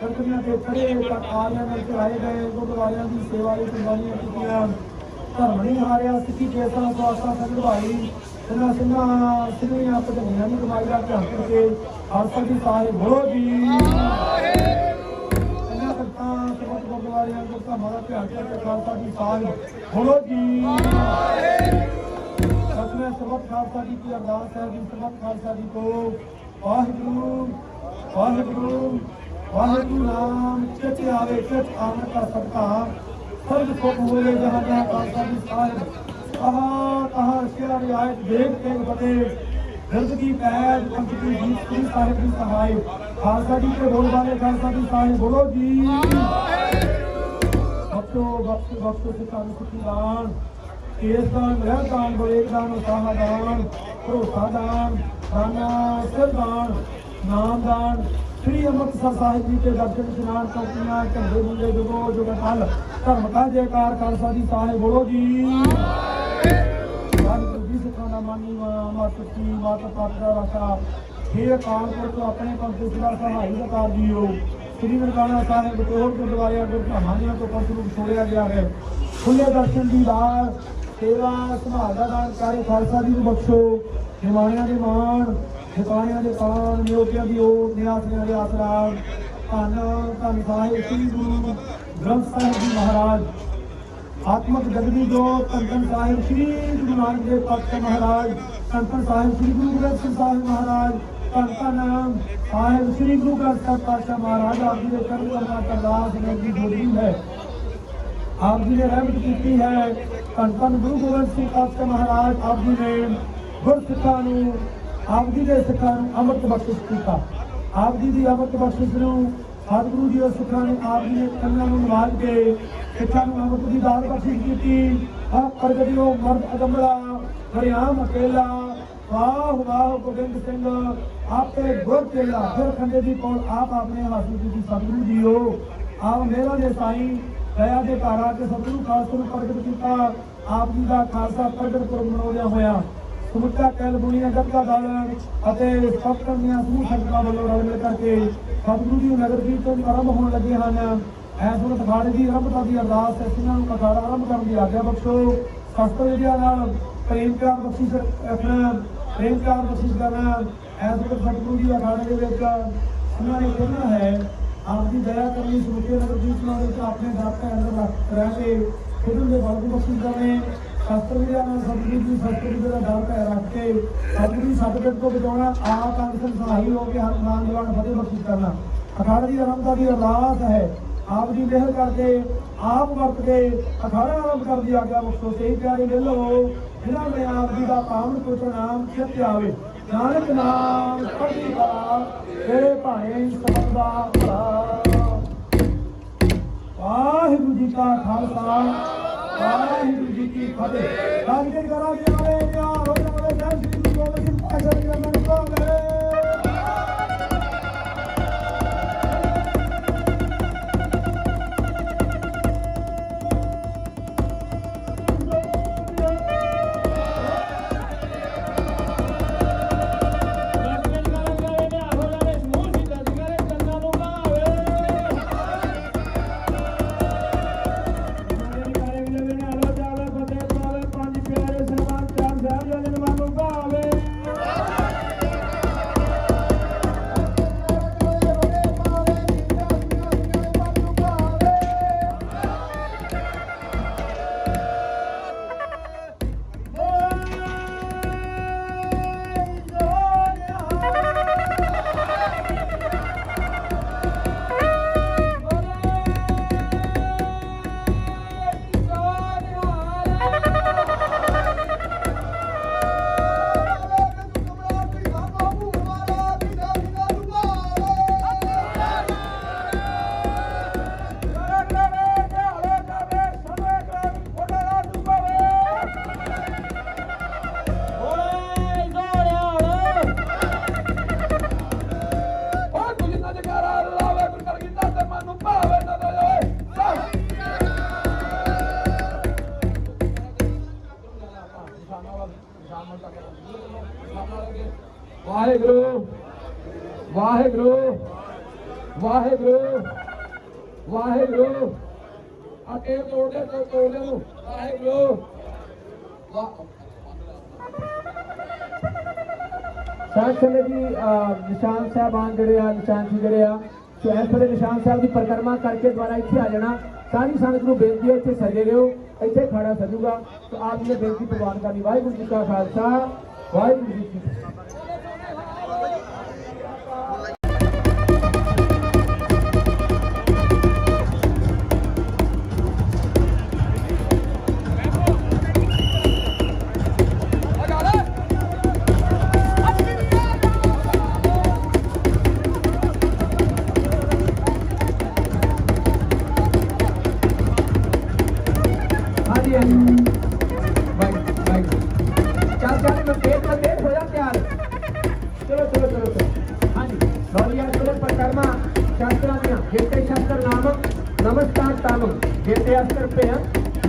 कंकड़ियां के खड़े आरियां में चढ़ाए गए गुरुद्वारियां की सेवा की कुर्बानियां कीतियां धर्म नहीं हारिया सिक्खी केसां स्वासां संभाई सिंघां सिंघियां पढ़ाइयां की कमाई का ध्यान करके खालसा जी साहिब बोलो जी इन्हां भगतां समस्त गुरुद्वारियां गुरधामां का ध्यान करके खालसा जी साहिब बोलो जी सतवें समस्त खालसा जी की अरदास है जी समस्त खालसा जी को वाहिगुरू वाहिगुरू वाहिगुरू नाम चित आवे चित आमन का सदका सर्व सुख होवे जहाँ जहाँ खालसा जी साहिब कहाँ शेरा रियायत देख के बते जिंदगी कैद पंच की जीत श्री साहिब की सहाय खालसा जी के बोल वाले खालसा जी साहिब बोलो जी बख्शो बख्शो बख्शो सिखान सुखी दान केस दान ग्रह दान बड़ेक दान उत्साह दान भरोसा दान दाना सिर दान नाम दान श्री अमृतसर साहिब जी के दर्शन स्नान चौकियां झंडे झंडे जुगो जुग कल धर्म का जयकार खालसा जी साहिब बोलो जी जी सिखाना मानी मत की माता पात्रा रखा हे कानपुर को अपने पंचेश्वर सहाय बता दियो श्री ननकाना साहिब बतौर गुरुद्वारे गुरधामां को पंच रूप छोड़िया गया है खुले दर्शन दीदार सेवा संभाल का दान कार्य खालसा जी को बख्शो निमाणिया के मान ठिकाणिया के कान नियोगिया की ओर न्यासिया के आसरा धन धन साहिब श्री गुरु ग्रंथ साहिब जी महाराज आत्मक जगदी जो कंकन साहिब श्री गुरु नानक देव पातशाह महाराज कंकन साहिब श्री गुरु ग्रंथ सिंह साहिब महाराज कंकन साहिब श्री गुरु ग्रंथ साहिब पातशाह महाराज आप जी ने कर्म करना करदास की जोड़ी है आप जी ने रहमत की है कंकन गुरु गोबिंद सिंह पातशाह महाराज आप जी ने गुर सिखा आप जी के सिखा अमृत बख्शिश किया आप जी की अमृत बख्शिश सतगुरु जी और सिखा ने आप जी ने कन्या नवाज के सिखा अमृत की दान बख्शिश की प्रगतियों मर्द अगमड़ा हरियाम अकेला वाह वाह गोबिंद सिंह आपके गुर चेला फिर खंडे की कौन आप आपने हासिल की सतगुरु जी हो आप मेरा ने साई दया के घर आके सतगुरु खालसा को प्रगट किया आप जी का खालसा प्रगट पुरब मनाउंदिया होया समੁੱਚਾ ਕੈਲਬੁਨੀਆ ਗੱਗਾ ਦਲ ਅਤੇ ਸਪਤਨ ਦੀਆਂ ਸਮੂਹ ਸੰਗਤਾਂ ਵੱਲੋਂ ਰਲ ਮਿਲ ਕਰਕੇ ਸਤਿਗੁਰੂ ਜੀ ਨਗਰ ਕੀਰਤਨ ਆਰੰਭ ਹੋਣ ਲੱਗੇ ਹਨ ਐਸ ਵਕਤ ਅਖਾੜੇ ਦੀ ਆਰੰਭਤਾ ਦੀ ਅਰਦਾਸ ਹੈ ਇਹਨਾਂ ਨੂੰ ਅਖਾੜਾ ਆਰੰਭ ਕਰਨ ਦੀ ਆਗਿਆ ਬਖਸ਼ੋ ਸ਼ਸਤਰ ਵਿਦਿਆ ਨਾਲ ਪ੍ਰੇਮ ਪਿਆਰ ਬਖਸ਼ਿਸ਼ ਰੱਖਣਾ ਪ੍ਰੇਮ ਪਿਆਰ ਬਖਸ਼ਿਸ਼ ਕਰਨਾ ਐਸ ਵਕਤ ਸਤਿਗੁਰੂ ਜੀ ਅਖਾੜੇ ਦੇ ਵਿੱਚ ਉਹਨਾਂ ਨੇ ਕਹਿਣਾ ਹੈ ਆਪ ਦੀ ਦਇਆ ਕਰਨੀ ਸਮੁੱਚੇ ਨਗਰ ਕੀਰਤਨਾਂ ਵਿੱਚ ਆਪਣੇ ਦਰ ਤੇ ਅੰਦਰ ਰਹਿ ਕੇ ਖੁਦ ਦੇ ਬਲ ਨੂੰ ਬਖਸ਼ਿਸ਼ ਕਰਨੇ शास्त्र विद्या सतगुरु जी शास्त्र विद्या का डर पैर रख के सतगुरु सतगुरु को बचाना आप अंग सहाई हो के हर मान जवान फतेह बख्शिश करना अखाड़ा की आरंभता की अरदास है आप जी मेहर करके आप वर्त के अखाड़ा आरंभ कर दिया गया बख्शो से प्यारे ले लो जिन्हों में आप जी का पावन कुछ नाम चित आवे नानक नाम पढ़ी करा तेरे भाए सबदा वाहिगुरू जी का खालसा वाहिगुरू जी की फतेह राजगीर करा दिया हो जावे जय श्री गुरु गोबिंद सिंह पातशाह जी मन को वाहेगुरु वाहेगुरु वाहेगुरु वाहेगुरु आके तोड़ दे वाहेगुरु साथ संगत जी निशान साहबान जड़े आ निशान जी जड़े आ सो इस वे निशान साहब की परिक्रमा करके द्वारा इतने आ जाना सारी संगत को बेनती है इतने सजे रहो इतने खड़ा सजूगा तो आप ने बेनती प्रवान करनी वाहिगुरू जी का खालसा वाहिगुरू जी की नमस्कार तालु जेते अस्तर पे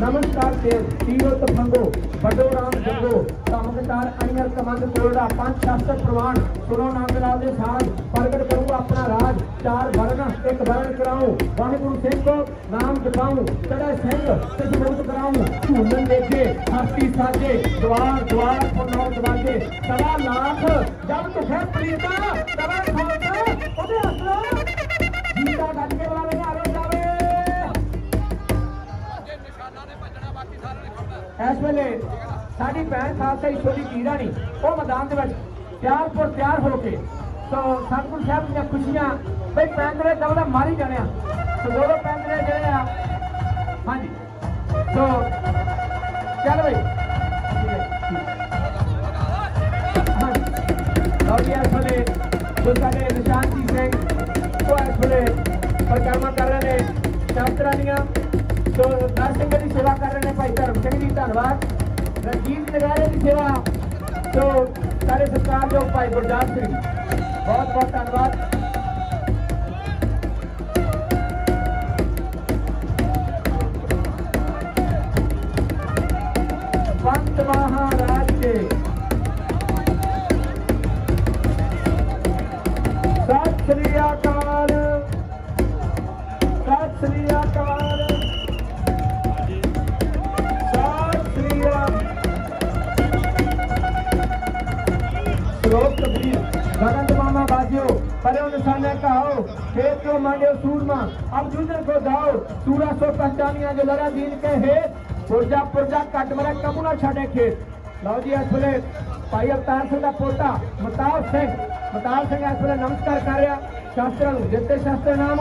नमस्कार तेल तीरो तफंगो बडो राम जंगो कामकतार अनियर कमंद कोड़ा पांच शास्त्र प्रमाण सुनो नाम लाल दे साथ प्रगट करूं अपना राज चार वर्ण एक वर्ण कराऊं वाहिगुरु सिंह को नाम जपाऊं चढ़े सिंह तिस मुक्त कराऊं झूलन देखे हस्ती साजे द्वार द्वार पुनौ दरवाजे सवा लाख जब तुझे प्रीता तवा खालसा ओदे असला जीता गज के वाले आरो जावे इस वेले साडी भैन खालसा छोटी कीरानी वो मैदान तैयार पर तैयार होके तो सतगुरु साहब दी खुशियां भाई पैंदरे दबदा मारी जाने तो दो पैंदरे जड़े हाँ जी तो चल भाई हाँ जी इस वेले जो साडे निशान जी सिंह वो इस वेले परिक्रमा कर रहे हैं शास्त्रां दियां तो नरसिंह की सेवा कर रहे हैं भाई धर्म सिंह जी धन्यवाद रंजीत नगारे की सेवा तो सारे सरकार जो भाई गुरदास सिंह बहुत बहुत धन्यवाद पंत महाराज के सत श्री अकाल सत श्री अकाल गगन मामा बाजियो परे निशाने कहो खेत को मांगे सूरमा अब दूसरे को दाओ सूरा सो पहचानिया जो लड़ा दीन के है पुरजा पुरजा कट मरे कबू ना छाड़े खेत लो जी इस वे भाई अवतार सिंह का पोता मतार सिंह इस वे नमस्कार कर रहा शास्त्र जिते शास्त्र नाम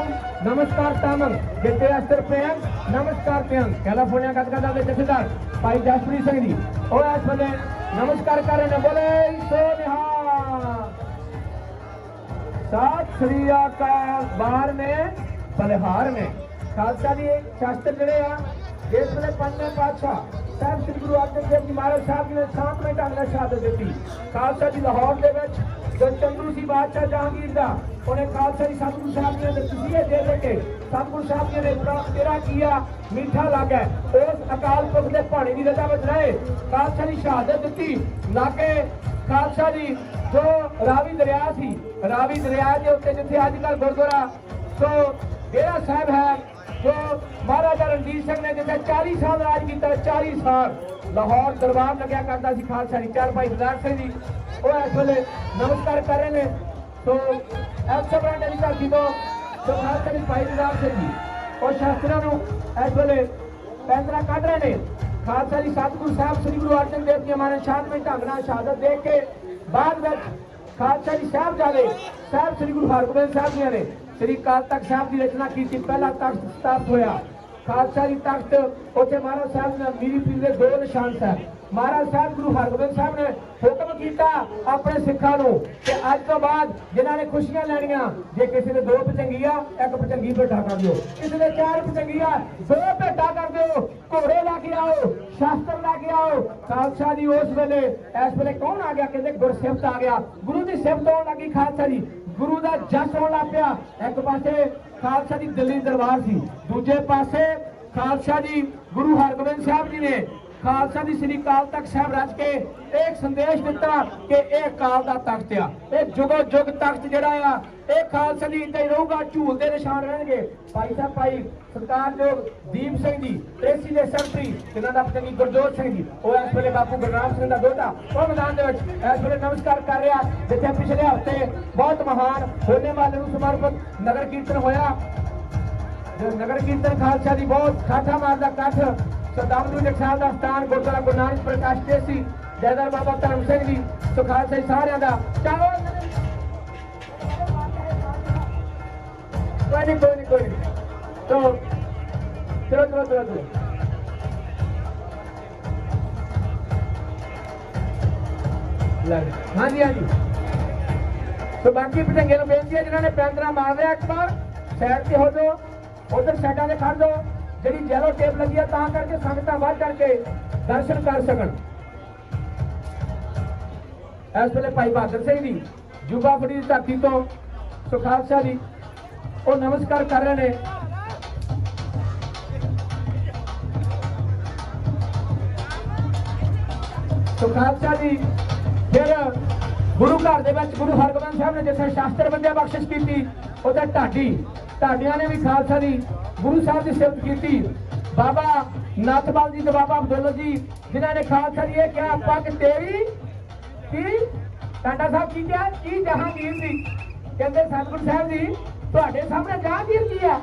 नमस्कार तामन जिते अस्त्र प्रेम नमस्कार प्रेम कैलिफोर्निया गदगदा के जथेदार भाई जसप्रीत सिंह जी और इस वे नमस्कार कर रहे हैं बोले सो निहाल सत श्री अकाल बाहर में बलिहार में खालसा जी शास्त्र जड़े आ जिस वे पंजवें पातशाह साहब श्री गुरु अर्जन देव जी महाराज साहब जी ने शांतमय ढंग नाल शहादत दी खालसा जी लाहौर दे विच जो चंदू सी बादशाह जहांगीर दा उन्हें खालसा जी सतगुरु साहब जी ने तसीहे दे के सतगुरु साहब जी ने तेरा किया मीठा लगा उस अकाल पुरख के भाणे की रजा विच रहे खालसा जी शहादत दी लागे खालसा जी जो रावी दरिया सी रावी दरिया के उत्ते जिथे अजकल गुरुद्वारा तो डेरा साहब है जो महाराजा रणजीत सिंह ने जिथे 40 साल राज किया 40 साल लाहौर दरबार लग्या करता सी खालसा जी चार भाई सरदार सिंह जी वो इस वेले नमस्कार कर रहे हैं तो एफ ब्रांड की धरती तो खालसा जी भाई सरदार सिंह जी और शास्त्रों इस वेले पैंतरा कढ़ रहे हैं खालसा जी सतगुरु साहब श्री गुरु अर्जन देव जी हमारे शांतमय ढंग नाल शहादत दे के बाद में खालसा जी साहबजादे साहब श्री गुरु हरगोबिंद साहब जी ने श्री अकाल तख्त साहब की रचना की पहला तख्त स्थापित होया खालसा जी तख्त उत्थे महाराज साहब ने मीरी पीर के दो निशान साहब महाराज साहब गुरु हरगोबिंद साहब ने हुक्म किया अपने सिखा कि अज तो बाद जिन्होंने खुशियां लैनिया जे किसी ने 2 भचंगिया एक भचंगी भेटा कर दो किसी ने 4 भचंगिया 2 भेटा कर दो घोड़े लैके आओ शास्त्र लैके आओ खालसा जी उस वेले इस वेले कौन आ गया कहते गुरसिफत आ गया गुरु की सिफत आने लगी खालसा जी गुरु का जस होने लग पिया एक पासे खालसा जी दिल्ली दरबार सी दूजे पासे खालसा जी गुरु हरगोबिंद साहब जी ने खालसा दी श्री अकाल तख्त साहब रच के एक संदेश दिता कि यह अकाल दा तख्त आ, यह जुगो जुग तख्त जिहड़ा आ यह खालसा दी इदां ही रहूगा, झूल दे निशान रहणगे। भाई साहब भाई सरकारयोग दीप सिंह जी ट्रेसी दे सैकटरी जिन्हां दा पत्नी गुरजोत सिंह जी वो इस वेले बापू गुरनाम सिंह दा दोता वो मैदान दे विच इस वेले नमस्कार कर रहा, जिथे पिछले हफ्ते बहुत महान होने वाले नूं समर्पित नगर कीर्तन होया। नगर कीर्तन खालसा दी बहुत खाठा मारदा कठ सरदार गुरु जगसाल दा स्थान गुरुद्वारा गुरु नानक प्रकाश ट्रेसी जयदार बाबा धर्म सिंह जी सो खालसा सारिਆਂ ਦਾ चलो कोई नहीं तो चलो हाँ जी तो बाकी भटंगे बेनती है जिन्होंने पैंतरा मार रहा एक बार साइड से हो दो, उधर साइडा से खड़ दो, जी येलो टेप लगी है तां करके संगत बढ़ करके दर्शन कर सकन। इस वेले भाई बहादुर सिंह जी जुबा फड़ी की धरती तो सो खालसा जी वो नमस्कार कर रहे हैं। तो खालसा जी फिर गुरु घर दे विच गुरु हरगोबिंद साहब ने जिथे शास्त्र बंदिया बख्शिश की उधर ढाडिया ने भी खालसा जी गुरु साहब की सिफत की। बाबा नाथपाल जी तो बाबा अब्दुल जी जिन्होंने खालसा जी ये क्या पग तेरी की टाटा साहब की क्या की जहांगीर जी कहते सतगुरु साहब जी ਤੁਹਾਡੇ ਸਾਹਮਣੇ ਜਹਾਂਗੀਰ ਕੀ ਆ।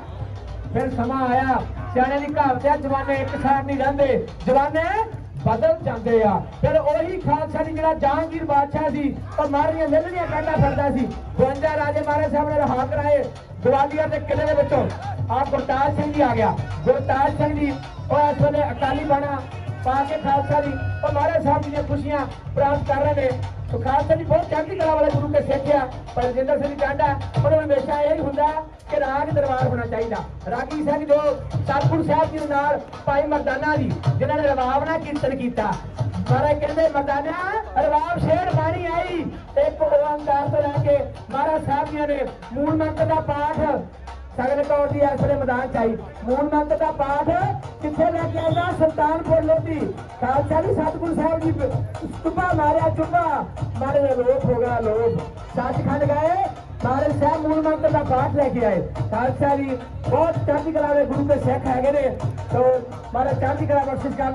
फिर समा आया सियाने की कहावत है जवाने एक सार नहीं रहते, जवाने बदल जाते आ। फिर वही खालसा जी जो जहांगीर बादशाह सी और मारिया मिलनियां करना फिरदा सी। 52 राजे महाराज साहब ने रहा कराए ग्वालियर के किले के विचों आप गुरताज सिंह जी आ गया। गुरताज सिंह जी और इस वेले अकाली बाणा पा के खालसा जी और महाराज साहब जी खुशियां प्राप्त कर रहे हैं। तो खालसा जी बहुत चढ़ती कला वाले गुरु के सिख आ, पर रजिंदर सिंह कहता उन्होंने हमेशा यही होंगे कि राग दरबार होना चाहिए। रागी सिंह जो सतगुरु साहब जी नाल भाई मर्दाना जी जिन्होंने रवावना कीर्तन किया, महाराज कहते मर्दाना रवाब शेर बाणी आई एक ओंकार तो लैके महाराज साहब जी ने मूल मंत्र का पाठ सगल कौर जी इस वे मैदान च आई। मूल मंत्र का पाठ कितने लैके आएगा सुल्तानपुर लोधी। खालसा जी सतगुरु साहब जी चुप्पा मारिया चुप्पा मारे लोभ हो गया लोभ। सचखंड गए महाराज साहब मूल मंत्र का पाठ लेके आए। खालसा जी बहुत चढ़ती कला के गुरु के सिख है ने, तो महाराज चढ़ती कला बख्शिश कर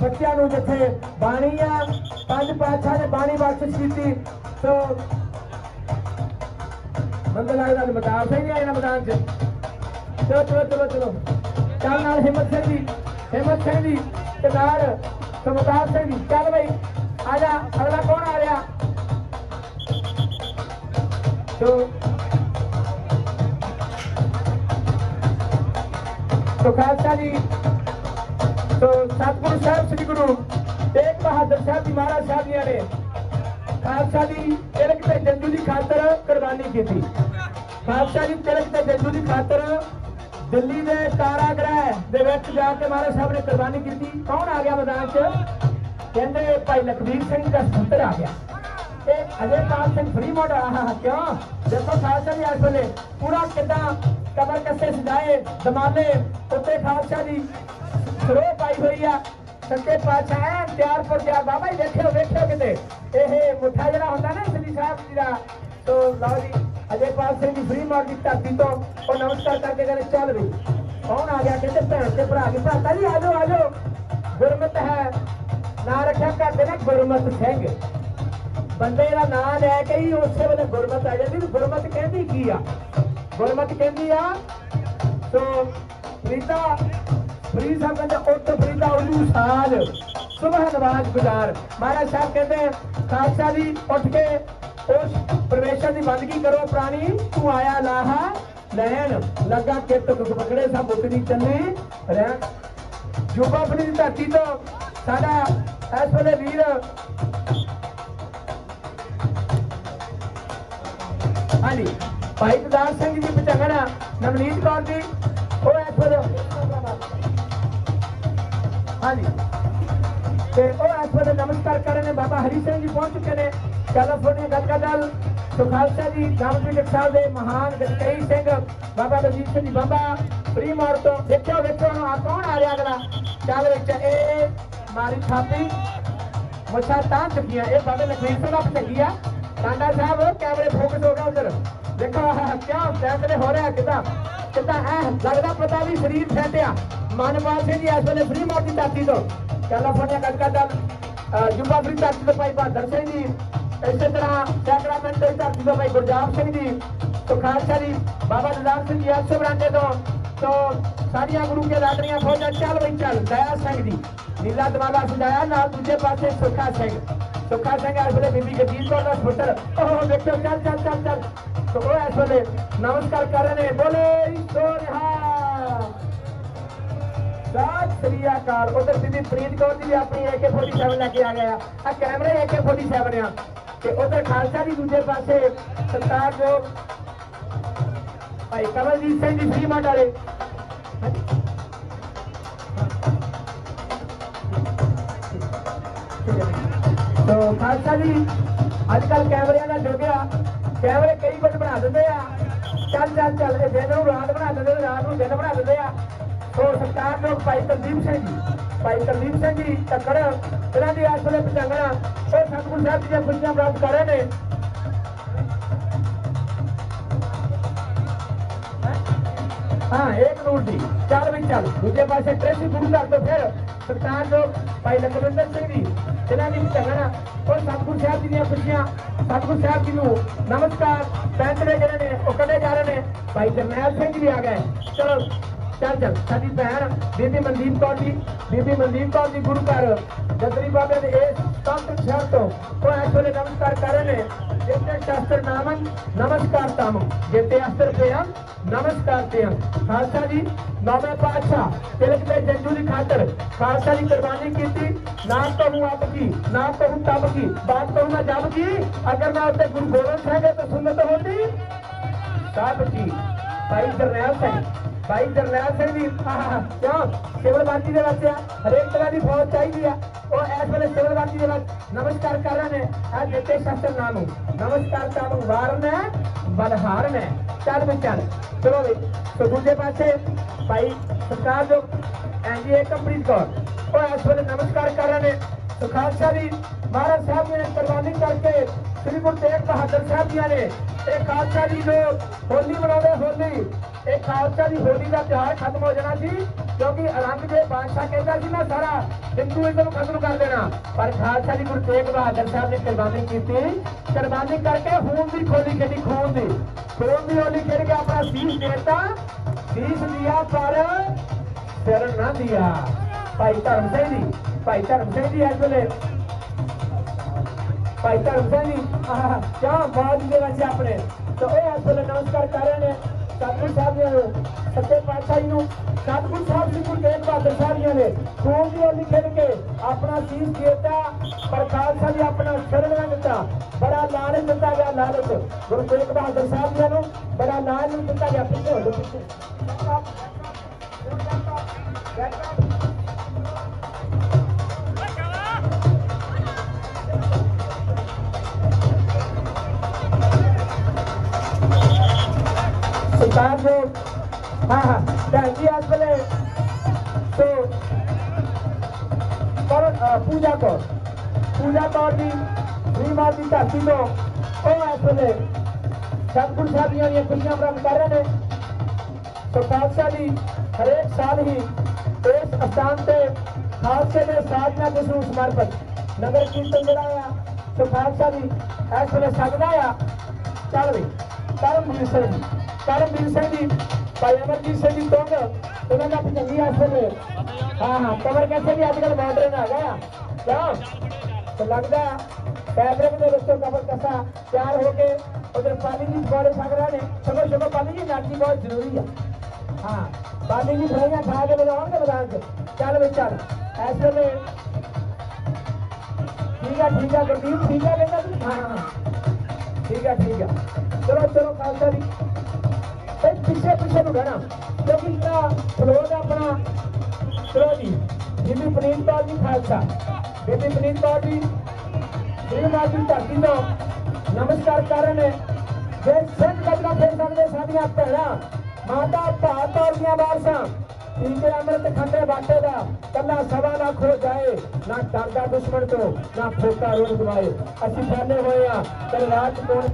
बच्चों को जिथे बाणी आ पंज पातशाह ने बाणी बख्शिश की। तो बंदा लगता मैदान से नहीं आया मैदान च। चलो चलो चलो चलो चल नाल हिम्मत सिंह जी ते नाल समतार सिंह जी। चल भाई आजा अगला कौन आ रहा। तो खालसा जी तो सतगुरु साहब श्री गुरु तेग बहादुर साहब जी महाराज साहब जी ने खालसा जी तिलक ते जंजू की खातर कुर्बानी की थी। खालसा जी तिलक ते जंजू की खातर दिल्ली के कारागृह दे विच जाके महाराज साहब ने कुर्बानी की थी। कौन आ गया मैदान च, कहते भाई लखबीर सिंह का पुत्र आ गया। अजय पाल सिंह फ्री मोड क्यों देखो खालसा जी इस वेले पूरा किदा कबर कस्से सजाए दमाले उत्ते खालसा जी सरो पाई हुई है। सच्चे पातशाह है तैयार पर तैयार बाबा जी देखियो वेखियो किते ये मुठा जरा होंदा ना श्री साहब जी का। तो लो जी अजय पाल सिंह जी फ्री मोड की धरती तो और नमस्कार करके कहते चल रही कौन आ गया। कहते भैन के भरा की भ्राता जी आजो आजो गुरमत है ना रखा करते ना गुरमत सिंह बंदे का नाम लैके ही उस वे गुरमत आ जाती। गुरमत कहती की आ, गुरमत कहती आ तो फरीदा फरीद साहब कहते उठ फरीदा उलू साल सुबह नमाज गुजार। महाराज साहब कहते खालसा जी उठ के उस प्रवेशन की बंदगी करो प्राणी तू आया लाहा लैन लगा के पकड़े सब बुकनी चले रैन। जुबा फरी की धरती तो साडा इस वेले वीर हाँ जी भाई गुरदास सिंह जी पचंगड़ा नवनीत कौर जी वो इस वेले हाँ जी तो इस वेले नमस्कार कर रहे हैं। बाबा हरी सिंह जी पहुंच चुके हैं। कैलिफोर्निया गतका दल तो खालसा जी गांधी टकसाल के महान गजकई सिंह बाबा बलजीत सिंह जी बाबा प्री मोड़ तो देखो देखो कौन आ रहा अगला चल मारी छापी मुछा तां चुकियां ये बाबे लखवीर सिंह आप चंगी है टांडा साहब कैमरे फोकस हो गया उधर देखो क्या फैसले हो रहा किदा किदा लगता पता भी शरीर फैटिया मानपाल सिंह जी इस वेले फ्री मार की धरती तो कैलिफोर्निया कटका दल जुब्बा फ्री धरती तो भाई बहादुर सिंह जी इस तरह सैकरामेंटो की धरती तो भाई गुरजाप सिंह जी तो खालसा जी बाबा दलाल सिंह जी अच्छे बरांडे तो सारिया गुरु के लाडरियां फौजा चल भाई चल दया सिंह जी नीला दमाला सजाया ना दूजे पासे सुखा सिंह इस वे बीबी गजीत कौर का पुत्र ओह देखो चल चल चल चल तो वो इस वे नमस्कार कर रहे हैं बोले सत श्री अकाल उधर बीबी प्रीत कौर जी भी अपनी AK-47 लेके आ गया आ कैमरे AK-47 आ ते उधर खालसा जी दूजे पासे सरकार जो भाई कमलजीत सिंह जी फ्री मार्ट वाले तो खालसा जी अजकल कैमरे का जुग आ कैमरे कई कुछ बना देंगे चल चल चल दिन को रात बना देंगे रात को दिन बना देंगे तो सरकार लोग भाई कुलदीप सिंह जी तकड़ इन्हों की इस वे पचांगना और सतगुरु साहब जी खुशियां प्राप्त कर रहे हैं हाँ एक नूर जी चल भी चल दूजे पासे ट्रेसी गुरु घर तो फिर सरकार जो भाई लखविंदर सिंह जी इन्हों की पचांगना और सतगुरु साहब जी खुशियां सतगुरु साहब जी को नमस्कार पैंतरे जड़े ने वो कटे जा रहे हैं भाई जरनैल सिंह जी भी आ गए चलो चल चल साडी भैन बीबी मनदीप कौर जी गुरु घर जदरी बाबे के इस तंत्र शहर तो वो इस वे नमस्कार कर रहे हैं जिते शास्त्र नामन नमस्कार तम जिते अस्त्र पेयम नमस्कार पेयम खालसा जी नौवें पातशाह तिलक ते जंजू की खातर खालसा जी कुर्बानी की ना तो हूँ अब की ना तो हूँ तब की बात करूँ ना जब की अगर मैं उत्ते गुरु गोबिंद सिंह तो सुन्नत होती सब की भाई जरनैल सिंह जी क्यों सिविल वर्दी के बच्चे हरेक तरह की फौज चाहिए और इस वे सिविल वर्दी के नमस्कार कर रहे हैं जिते शस्त्र नाम नमस्कार तम वारन है बलहारन है चल भी चल चलो भी तो दूसरे पासे भाई सरकार जो NGA कमप्रीत कौर और इस वे नमस्कार कर रहे हैं तो खालसा जी महाराज साहब ने कुर्बानी करके श्री गुरु तेग बहादुर साहब जी ने एक खालसा जी जो होली मनाते होली एक खालसा जी होली का त्योहार खत्म हो जाना थी क्योंकि औरंगजेब बादशाह कहता थी ना सारा हिंदुइज्म खत्म कर देना पर खालसा जी गुरु तेग बहादुर साहब ने कुर्बानी की कुर्बानी करके खून की खोली खेली खून की होली खेल के अपना शीश देता शीश दिया पर सिर न दिया भाई धर्म सिंह जी इस वे भाई धर्म सिंह जी क्या मौज के बच्चे अपने तो इस वे नमस्कार कर रहे हैं सतगुरु साहब ने सच्चे पातशाह जी सतगुरु साहब जी गुरु तेग बहादुर साहब जी ने खून की होली खेल के अपना शीश देता पर खालसा जी अपना सिर न दिता बड़ा लालच दिता गया लालच गुरु तेग बहादुर साहब जी को बड़ा लालच दिता गया पीछे हो पीछे सरकार जो भैन जी इस वे तो पूजा कौर जी श्रीमान की धरती तो इस वे सतगुरु साहब जी खुशियां प्राप्त कर रहे हैं तो खालसा जी हरेक साल ही इस स्थान से खालसे के साधना किसू समर्पित नगर कीर्तन जरा तो खालसा जी इस वे सकता आ चल भी करमवीर सिंह जी भाई अमरजीत सिंह जी टोंग उन्होंने अपनी चंगी इस वे हाँ कमर कैसे भी अजकल मॉडर्न आ गया क्यों तो लगता फैब्रिक के दोस्तों कमर कसा तैयार होके उधर पानी की बड़े सकरा ने सगो पानी की नाटी बहुत जरूरी है हाँ पानी की थैलियां खा के लगाओगे मैदान से चल भाई चल ऐसे में ठीक है गुरदीप ठीक है कहना हाँ ठीक है चलो खालसा जी पिछे नु रहना क्योंकि इतना फ्लोर अपना चलो जी बीबी प्रीत कौर जी खालसा बीबी प्रीत कौर जी श्रीमान जी धरती तो नमस्कार कर रहे हैं जे सिख कदना फिर सकते साडियां भैणां माता भात और दियां वारसां ठीक है अमृत खंडे बाटे का कला सवा ना खो जाए ना डरदा दुश्मन तो ना फोका रोड दवाए असि फैले हुए हैं कल रात कौन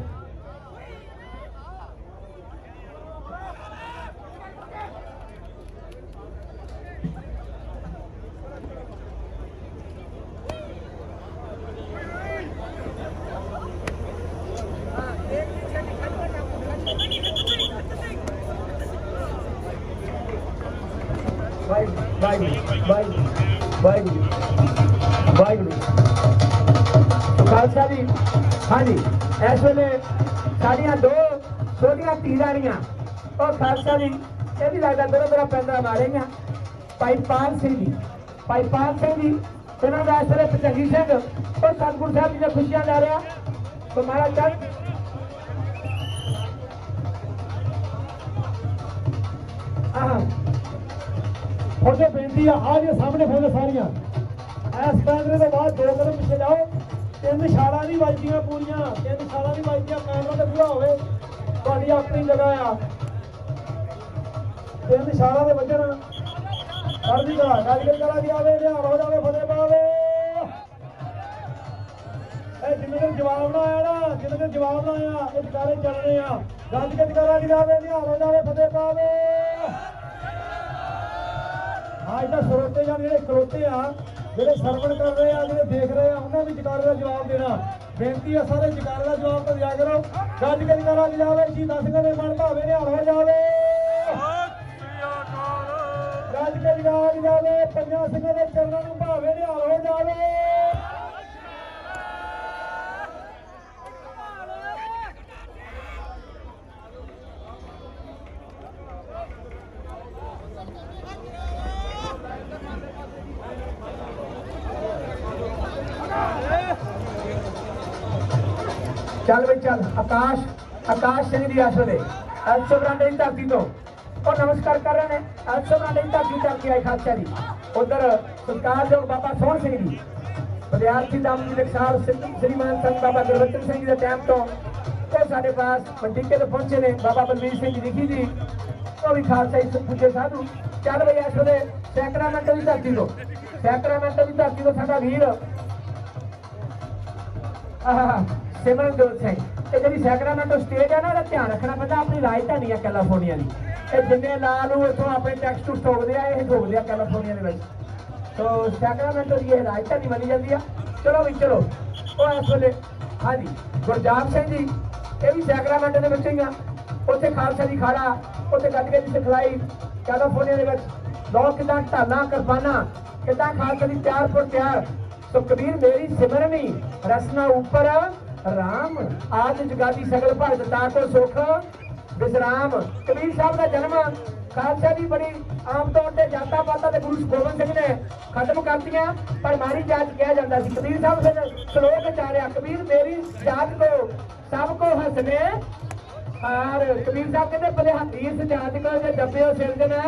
खालसा जी हाँ जी इस वे साड़ियाँ दो छोटिया तीरानियां और खालसा जी ये भी लगता दो दो पैंदा मारेंगे भाई पाल सिंह जी इन्होंने इस वे चंगी सिंह और सतगुरु साहब जी ने खुशियां ला रहा तो महाराज चल फौजे बेनती है आ जे सामने फौजे सारियां इस पैंदरे के बाद 2 कदम पीछे जाओ 3 छाला नहीं बजदियां पूरियां 3 छाला नहीं बजदियां कैमरा ते पूरा होवे ਤੁਹਾਡੀ ਆਪਣੀ जगह आ 3 छाला दे वजन करदी करा गाजगल करा दी आवे ध्यान हो जावे फतेह पावे ए जिन्ने दिन जवाब ना आया ना जिन्ने दिन जवाब ना आया ये जकारे चलने आ गाजगल करा दी आवे ध्यान हो जावे फतेह पावे आज का ਸਰੋਤੇ ਜਾਂ ਜਿਹੜੇ ਖਲੋਤੇ ਆ ਜਿਹੜੇ ਸਰਵਣ ਕਰ ਰਹੇ ਆ ਜਿਹੜੇ ਦੇਖ ਰਹੇ ਆ ਉਹਨਾਂ ਵੀ ਜਕਾਰੇ ਦਾ ਜਵਾਬ ਦੇਣਾ ਬੇਨਤੀ ਆ ਸਾਰੇ ਜਕਾਰੇ ਦਾ ਜਵਾਬ ਤਾਂ ਦਿਆ ਕਰੋ ਗੱਜ ਕੇ ਜਕਾਰਾ ਜਾਵੇ ਜੀ 10 ਗਏ ਮਨ ਭਾਵੇ ਨਿਹਾਲ ਹੋ ਜਾਵੇ ਗੱਜ ਕੇ ਜਕਾਰਾ ਜਾਵੇ ਪੰਜਾਂ ਸਿੰਘਾਂ ਦੇ ਚਰਨਾਂ ਨੂੰ ਭਾਵੇ ਨਿਹਾਲ ਹੋ ਜਾਵੇ चल भाई चल आकाश सिंह जी इस वे बरांडे की धरती तो और नमस्कार कर रहे हैं बरांडे की धरती करके आए खालसा जी उधर सत्कारयोग बाबा सोहन सिंह जी विद्यार्थी दाम जी टकसाल श्रीमान संत बाबा गुरबचन सिंह जी के टाइम तो साढ़े पास मंडीके तो पहुंचे ने बाबा बलवीर सिंह जी लिखी जी तो भी खालसा जी पूछे साधु चल भाई इस वे सैकरामेंटो की धरती तो साडा वीर सिमरनजोत सिंह ये जी सैकरामेंटो स्टेज है ना ध्यान रखना पैदा अपनी राजधानी है कैलिफोर्निया की जिन्हें ला लू इतों अपने टैक्स टूक्स ठोकते हैं ये ठोकते हैं कैलिफोर्निया तो सैकरामेंटो की राजधानी बनी जाती है चलो भी चलो वो इस वे हाँ जी गुरजात सिंह जी ये भी सैकरामेंटो के बच्चे ही हैं उत्थे खालसा जी खाड़ा उत्थे गटके की सिखलाई कैलिफोर्निया लोग किदा ढाला करपाना किदा खालसा जी तैयार पर तैयार तो कबीर मेरी सिमरनी रसना ऊपर राम आज जगादी सगल भगत ताको सुख विश्राम कबीर साहब का जन्म खालसा जी बड़ी आम तौर पर जाता पाता तो गुरु गोबिंद सिंह ने खत्म कर दिया पर मारी जात कहा जाता है कबीर साहब से श्लोक चारिया कबीर मेरी जात को सबको हंसने और कबीर साहब कहते भले हतीस जात को डब्बे सिरदना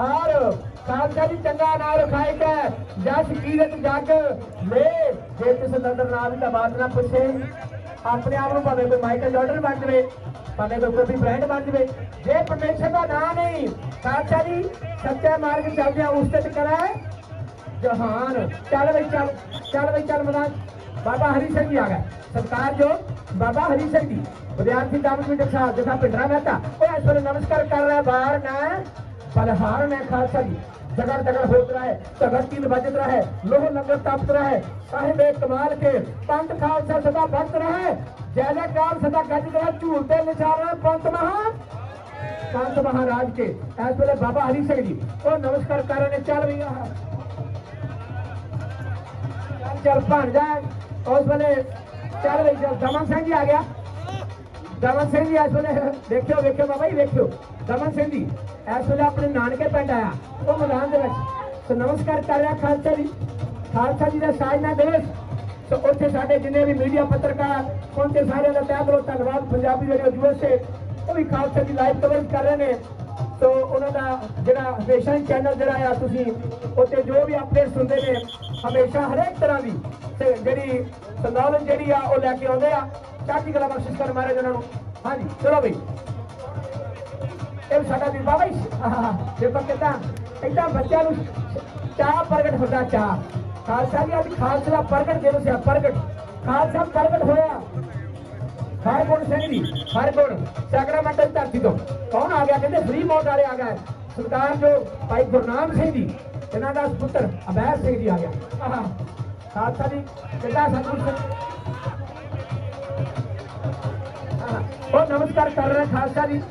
और खालसा जी चंगा नाम रखाए का जस कीरत जग ले जे किस नंदर नाम का बात ना पूछे अपने आप को भावे कोई माइकल जॉर्डन बन जाए भावे कोई कोबी ब्रायंट बन जाए जे परमेश्वर का नाम नहीं खालसा जी सच्चा मार्ग चलते उस करा जहान चल भाई चल मदान बाबा हरी सिंह जी आ गए सरकार जो बाबा हरी सिंह जी विद्यार्थी दामन जी टकसाल जैसा पिंडरा मेहता वो इस वे नमस्कार कर रहा है बाहर न बलहार ने खालसा जी जगड़ जगड़ होत रहा है झगड़ तीन बजत रहा है लोह लंगर तपत रहा है साहिब कमाल के पंथ खालसा सदा भक्त रहा है जय जयकार सदा गज रहा झूलते निचार पंथ महाराज के इस वे बाबा हरी सिंह जी वो नमस्कार कर रहे चल भैया चल भन जाए उस वे चल भाई चल दमन सिंह जी आ गया दमन सिंह जी इस वे देखियो बाबा जी देखियो दमन सिंह जी इस वे अपने नानके पिंड आया वो मैदान तो नमस्कार कर रहा खालसा जी का साजना दिवस तो उत्थे साडे जिन्हें भी मीडिया पत्रकार पहुंचे सारे का तह दिलों धन्यवाद पंजाबी रेडियो दिवस से वो भी खालसा जी लाइव कवरेज कर रहे हैं तो उन्होंने जोड़ा हमेशा ही चैनल जोड़ा है उत्ते जो भी अपडेट सुनते हैं हमेशा हरेक तरह की जी संदौलत जी लैके आते हैं चाची गला बख्शिश कर महाराज उन्होंने हाँ जी चलो भाई ਇਹ ਸਾਡਾ ਵੀ ਬਾਬਾ ਜੀ ਦੇਖੋ ਕਿਦਾਂ ਇਦਾਂ ਬੱਚਿਆਂ ਨੂੰ ਚਾਹ ਪ੍ਰਗਟ ਹੁੰਦਾ ਚਾਹ ਖਾਲਸਾ ਜੀ ਅੱਜ ਖਾਲਸੇ ਦਾ ਪ੍ਰਗਟ ਜਦੋਂ ਸਿਆ ਪ੍ਰਗਟ ਖਾਲਸਾ ਪ੍ਰਗਟ ਹੋਇਆ ਹਰ ਗੁਣ ਸਿੰਘ ਜੀ ਹਰ ਗੁਣ ਸੈਕਰਾਮੈਂਟ ਦੀ ਧਰਤੀ ਤੋਂ ਕੌਣ ਆ ਗਿਆ ਕਹਿੰਦੇ ਫਰੀ ਮੌਤ ਵਾਲੇ ਆ ਗਏ ਸਰਦਾਰ ਜੋ ਭਾਈ ਗੁਰਨਾਮ ਸਿੰਘ ਜੀ ਇਹਨਾਂ ਦਾ ਪੁੱਤਰ ਅਬੈਰ ਸਿੰਘ ਜੀ ਆ ਗਿਆ ਖਾਲਸਾ ਜੀ ਕਿੱਦਾਂ ਸਤਿਗੁਰੂ ਸਿੰਘ ਉਹ ਨਮਸਕਾਰ ਕਰ ਰਹੇ ਖਾਲਸਾ ਜੀ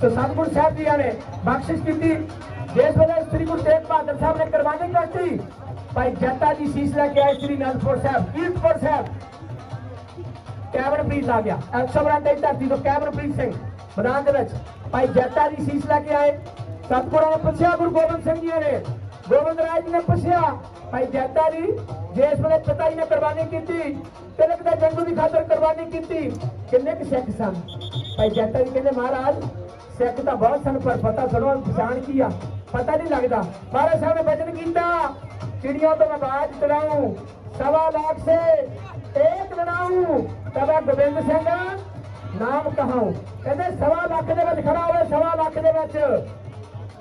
ਸੋ ਸਤਿਗੁਰੂ ਸਾਹਿਬ ਜੀ ਨੇ ਬਖਸ਼ਿਸ਼ ਕੀਤੀ ਜਿਸ ਵੇਲੇ ਸ੍ਰੀ ਗੁਰੂ ਤੇਗ ਬਹਾਦਰ ਸਾਹਿਬ ਨੇ ਕੁਰਬਾਨੀ ਕਰਤੀ ਭਾਈ ਜੱਟਾ ਜੀ ਸੀਸ ਲੈ ਕੇ ਆਏ ਸ੍ਰੀ ਅਨੰਦਪੁਰ ਸਾਹਿਬ ਕੀਰਤਪੁਰ ਸਾਹਿਬ ਕੈਬਨਪ੍ਰੀਤ ਆ ਗਿਆ 152 ਦੀ ਧਰਤੀ ਤੋਂ ਕੈਬਨਪ੍ਰੀਤ ਸਿੰਘ ਮੈਦਾਨ ਦੇ ਵਿੱਚ ਭਾਈ ਜੱਟਾ ਜੀ ਸੀਸ ਲੈ ਕੇ ਆਏ ਸਤਿਗੁਰਾਂ ਨੇ ਪੁੱਛਿਆ ਗੁਰੂ ਗੋਬਿੰਦ ਸਿੰਘ ਜੀ ਨੇ ਗੋਬਿੰਦ ਰਾਜ ਜੀ ਨੇ ਪੁੱਛਿਆ ਭਾਈ ਜੱਟਾ ਜੀ ਜਿਸ ਵੇਲੇ ਪਿਤਾ ਜੀ ਨੇ ਕੁਰਬਾਨੀ ਕੀਤੀ ਤਿਲਕ ਦੇ ਜੰਗੂ ਦੀ ਖਾਤਰ ਕੁਰਬਾਨੀ ਕੀਤੀ ਕਿੰਨੇ ਕੁ ਸਿੱਖ ਸਨ ਭਾਈ ਜੱਟਾ ਜੀ ਕਹਿੰਦੇ ਮਹਾਰਾਜ ਸਿੱਖ ਤਾਂ ਬਹੁਤ ਸਨ ਪਰ ਪਤਾ ਸੁਣੋ ਪਛਾਣ ਕੀ ਆ ਪਤਾ ਨਹੀਂ ਲੱਗਦਾ ਮਹਾਰਾਜ ਸਾਹਿਬ ਨੇ ਬਚਨ ਕੀਤਾ ਚਿੜੀਆਂ ਤੋਂ ਮੈਂ ਬਾਜ ਚੜਾऊं 1.25 लाख से एक लड़ाऊं तब गोबिंद सिंह नाम कहाऊं कहते 1.25 लाख ਦੇ ਵਿੱਚ ਖੜਾ ਹੋਵੇ 1.25 ਲੱਖ ਦੇ ਵਿੱਚ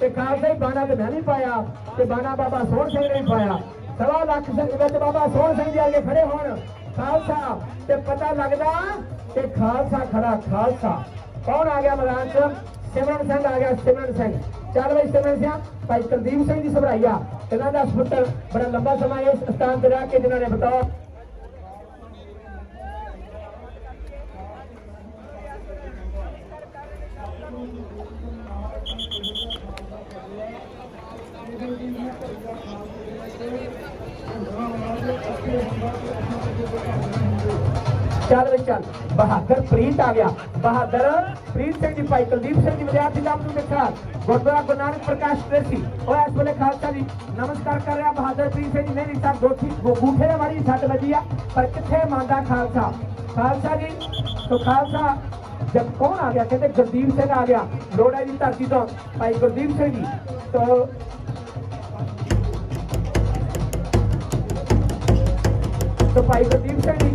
ਤੇ ਖਾਲਸਾ ਹੀ ਬਾਣਾ ਤੇ ਮੈਂ ਨਹੀਂ ਪਾਇਆ ਤੇ ਬਾਣਾ ਬਾਬਾ ਸੋਹਣ ਸਿੰਘ ਨੇ ਪਾਇਆ 1.25 ਲੱਖ ਦੇ ਵਿੱਚ ਬਾਬਾ ਸੋਹਣ ਸਿੰਘ ਜੀ ਆ ਕੇ ਖੜੇ ਹੋਣ ਖਾਲਸਾ ਤੇ ਪਤਾ ਲੱਗਦਾ ਕਿ ਖਾਲਸਾ ਖੜਾ ਖਾਲਸਾ ਕੌਣ ਆ ਗਿਆ ਮੈਦਾਨ 'ਚ ਸਿਮਰਨ ਸਿੰਘ ਆ ਗਿਆ ਸਿਮਰਨ ਸਿੰਘ ਚੱਲ ਬਈ ਸਿਮਰਨ ਸਿੰਘ ਭਾਈ ਕੁਲਦੀਪ ਸਿੰਘ ਦੀ ਸਭਰਾਈਆ ਇਹਨਾਂ ਦਾ ਪੁੱਤਰ ਬੜਾ ਲੰਬਾ ਸਮਾਂ ਇਸ ਸਥਾਨ ਤੇ ਰਹਿ ਕੇ ਜਿਨ੍ਹਾਂ ਨੇ ਬਤਾਓ ਚੱਲ ਵੀ ਚੱਲ ਬਹਾਦਰ ਪ੍ਰੀਤ ਆ ਗਿਆ ਬਹਾਦਰ ਪ੍ਰੀਤ ਸਿੰਘ ਜੀ ਭਾਈ ਕੁਲਦੀਪ ਸਿੰਘ ਜੀ ਵਿਦਿਆਰਥੀ ਨਾਮ ਨੂੰ ਦੇਖਾ ਗੁਰਦੁਆਰਾ ਗੁਰੂ ਨਾਨਕ ਪ੍ਰਕਾਸ਼ ਟ੍ਰੇਸੀ ਉਹ ਇਸ ਵੇਲੇ ਖਾਲਸਾ ਜੀ ਨਮਸਕਾਰ ਕਰ ਰਿਹਾ ਬਹਾਦਰ ਪ੍ਰੀਤ ਸਿੰਘ ਜੀ ਨਹੀਂ ਤਾਂ ਗੂਠੇ ਦੇ ਮਾਰੀ ਸੱਟ ਵੱਜੀ ਆ ਪਰ ਕਿੱਥੇ ਮੰਨਦਾ ਖਾਲਸਾ ਖਾਲਸਾ ਜੀ ਤੋਂ ਖਾਲਸਾ ਜਦ ਕੌਣ ਆ ਗਿਆ ਕਹਿੰਦੇ ਗੁਰਦੀਪ ਸਿੰਘ ਆ ਗਿਆ ਲੋੜਾ ਦੀ ਧਰਤੀ ਤੋਂ ਭਾਈ ਗੁਰਦੀਪ ਸਿੰਘ ਜੀ ਤੋਂ ਭਾਈ ਗੁਰਦੀਪ ਸਿੰਘ ਜੀ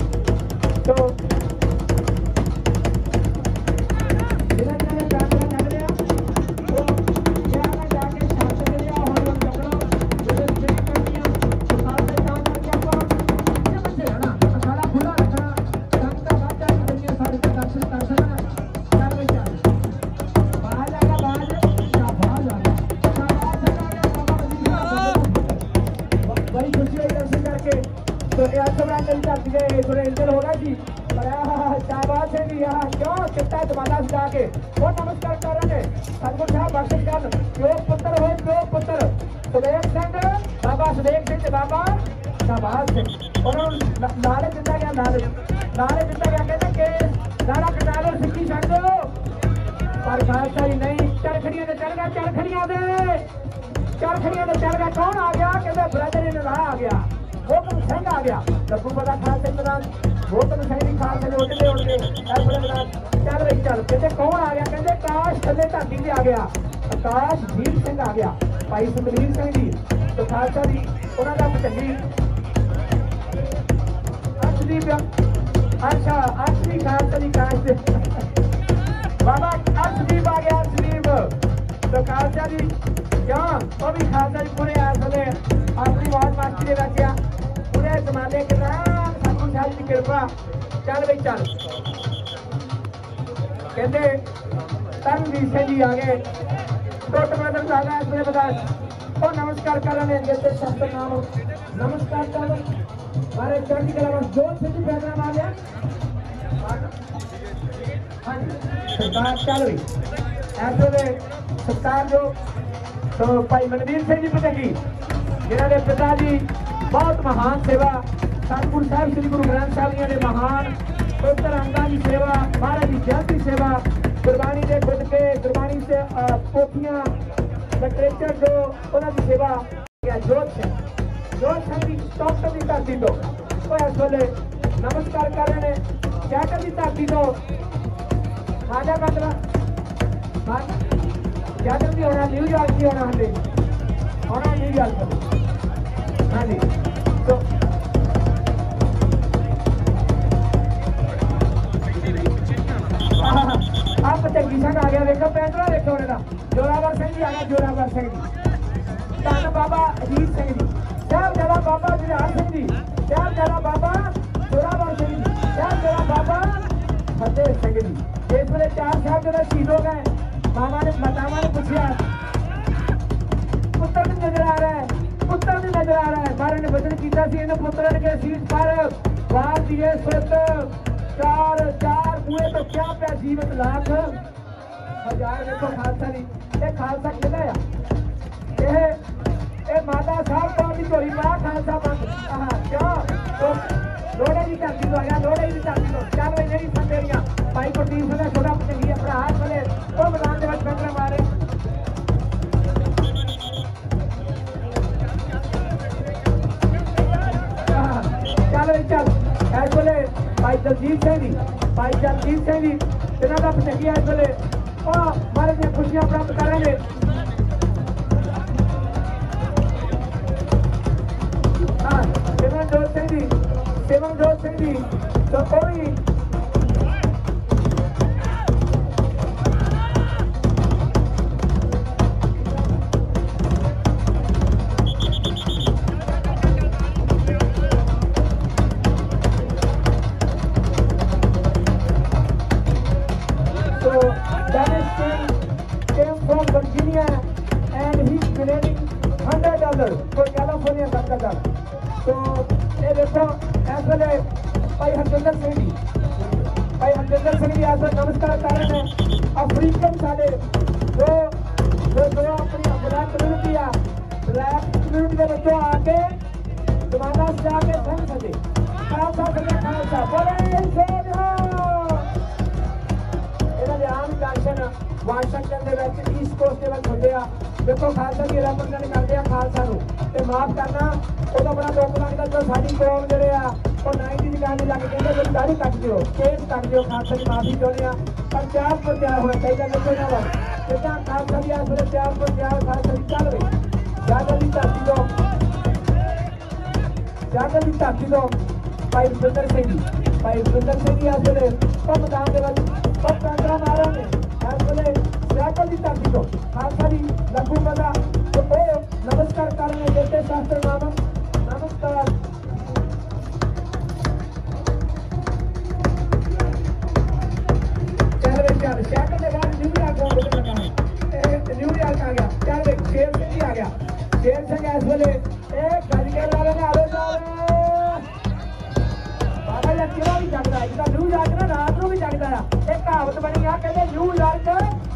तो जिन्हें जिन्हें जाकर लग रहा तो क्या ना जाके शासन ले आओ हम लोग पकड़ो जिसे चेक करनी है तो साल से काम करके आपको ये बच्चे है ना अखाड़ा खुला रखना संगता बात जाए दुनिया सारे का दर्शन कर सकना चार बजे चार बाहर जाएगा बाहर जाएगा बड़ी खुशी हुई दर्शन करके तो ये सब रात चल जाती है थोड़े इंजन होगा जी शाबाश है जी यहाँ क्यों चिट्टा जमाना सजा के वो नमस्कार कर रहे हैं सतगुरु साहब बख्शिश कर क्यों पुत्र हो क्यों पुत्र सुदेव सिंह बाबा सुदेव सिंह बाबा शाबाश सिंह उन्होंने नारे दिता गया नारे दिता गया कहते कि नारा कटालो सिक्की छड़ दो पर खालसा जी नहीं चरखड़ियां ने चढ़ गया चरखड़ियां ने चढ़ गया कौन आ गया कहते ब्रदर इन आ गया गौतम सिंह आ गया लगू पता खालसा मैदान गौतम सिंह जी खालसा ने उड़ते मैदान चल रही चल कहते कौन आ गया कहते आकाश थले धरती से आ गया आकाशदीप सिंह आ गया भाई सुखबीर सिंह जी तो खालसा जी उन्होंने चंगी अर्शदीप अच्छा अर्शदीप खालसा जी काश बाबा अर्शदीप आ गया अर्शदीप तो खालसा जी क्यों वो भी खालसा जी पूरे आसले अपनी मौज मस्ती दे रखिया पूरे जमाने के नाम सतगुरु साहिब की कृपा चल बई चल कहते तरनवीर सिंह जी आ गए टुट बदल आ गया इसमें बता और नमस्कार कर रहे हैं जैसे शास्त्र नाम नमस्कार कर हमारे चढ़ती कला बस जोर से भी पैदल आ गया सरकार चल रही ऐसे सरकार जो तो भाई मनवीर सिंह जी पतेगी जिन्होंने पिताजी बहुत महान सेवा सतगुरु साहब श्री गुरु ग्रंथ साहब जी ने महान पवित्र अंगां की सेवा महाराज की जयंती सेवा गुरबाणी के गुटके गुरबाणी से पोथियां लिटरेचर जो उन्होंने सेवा जोत सिंह की डॉक्टर की धरती तो वो इस वेले नमस्कार कर रहे हैं जैकट की धरती तो आजा बदला जैकट भी होना न्यूयॉर्क भी होना होना न्यूयॉर्क हाँ जी तो आप चंगी संग आ गया देखो पैंतरा देखो उन्हें जोरावर सिंह जी आ गया जोरावर सिंह जी धन बाबा अजीत सिंह जी साहबजादा बाबा जुझार सिंह जी साहबजादा बाबा जोरावर सिंह जी साहबजादा बाबा फतेह सिंह जी इस वे 4 साहबजादा शहीद हो गए मामा ने मातावां ने पूछा पुत्र भी नजर आ रहा है पुत्र भी नजर आ रहा है महाराज ने वचन किया इन पुत्र के शीश पर वार दिए सुत 4 बुए तो क्या पिया जीवत लाख हजार देखो खालसा नहीं ये खालसा किहदा आ ये माता साहब कौन की झोली पा खालसा बंद क्यों तो लोड़े की धरती तो आ गया लोड़े की धरती तो चल भाई नहीं संदेरियां भाई प्रदीप सिंह छोटा चंगी अपना हाथ वाले वो मैदान के ਵਿੱਚ कंकड़ मारे चल चल इस वे भाई दलजीत सिंह जी भाई जगजीत सिंह जी इन्हों का भतिजा इस वे महाराज ने खुशियां प्राप्त करेंगे सिमरनजोत सिंह जी तो कोई Virginia and he's donating $100 for California Sarkar. So, ये देखो ऐसे ले भाई हरजिंदर सिंह जी ऐसा नमस्कार कर रहे हैं अफ्रीकन साडे जो अपनी ब्लैक कम्युनिटी आ ब्लैक कम्युनिटी के बच्चों आके जमाना सजा के संग सजे खालसा बोले आम जंक्शन वाशिंगटन के ईस्ट कोस्ट के वक्त होंगे देखो खालसा की रिप्रेजेंट करते हैं खालसा को माफ करना वो बड़ा दुख लगता जो साड़ी कौम जोड़े आ 90 गाने लग कहते तुम दाढ़ी कट दियो केस कट दियो खालसा की माफी चाहते हैं पर तैयार होना चाहिए देखो ना बस जितना खालसा की आस वे तैयार खालसा की चल रही ज्यादा की धरती दो भाई रुपिंदर सिंह जी इस वे मैदान के कंकड़ा मारे ने इस वे सैकल की धरती दो खालसा की लगू पता तो नमस्कार करने देते शास्त्र नाम नमस्कार चल सैकल के बाद न्यूयॉर्क आ गया चल शेर सिंह जी आ गया शेर सिंह इस वे गज के वाले ने आलो बाबा जी क्यों भी जगदा इसका न्यूयॉर्क ना रात को भी जगदा एक कहावत बनी आ कहते न्यूयॉर्क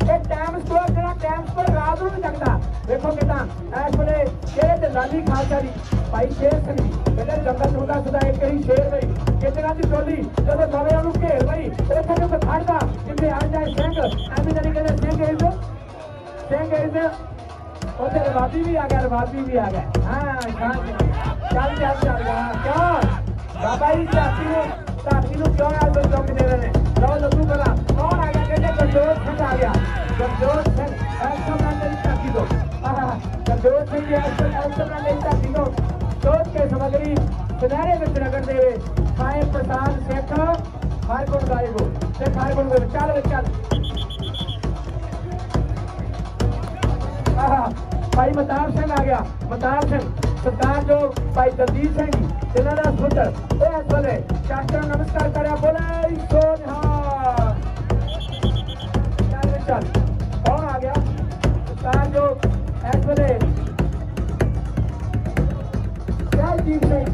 एक टाइम स्क्वायर रात को भी जगदा देखो कितना इस वे शेर ते लाली खालसा जी भाई शेर सिंह जी कहते जंगल चुंगा सदा एक ही शेर भाई कितना की टोली जब नवे ਉਹਨੂੰ घेर भाई इत्थे जो खड़दा जिथे आ जाए सिंह एवं नहीं कहते सिंह इज उधर रवाबी भी आ गया हाँ चल क्यों बाबा जी धरती को क्यों आज चौक दे रहे हैं लो लड्डू करा कौन आ गया कहते गरजोत सिंह आ गया गरजोत सिंह धरती दो गरजोत सिंह धरती दो जोत के सामग्री सुनहरे में रगड़ दे साए प्रसाद सिख हर गुण गाएगो हर गुण चल भाई मतार सिंह आ गया मतार सिंह सरदार जो भाई दलजीत सिंह जी इन्हों का पुत्र वो इस वे शास्त्र नमस्कार करा बोले चल कौन आ गया सरदार जो इस वे सहजीत सिंह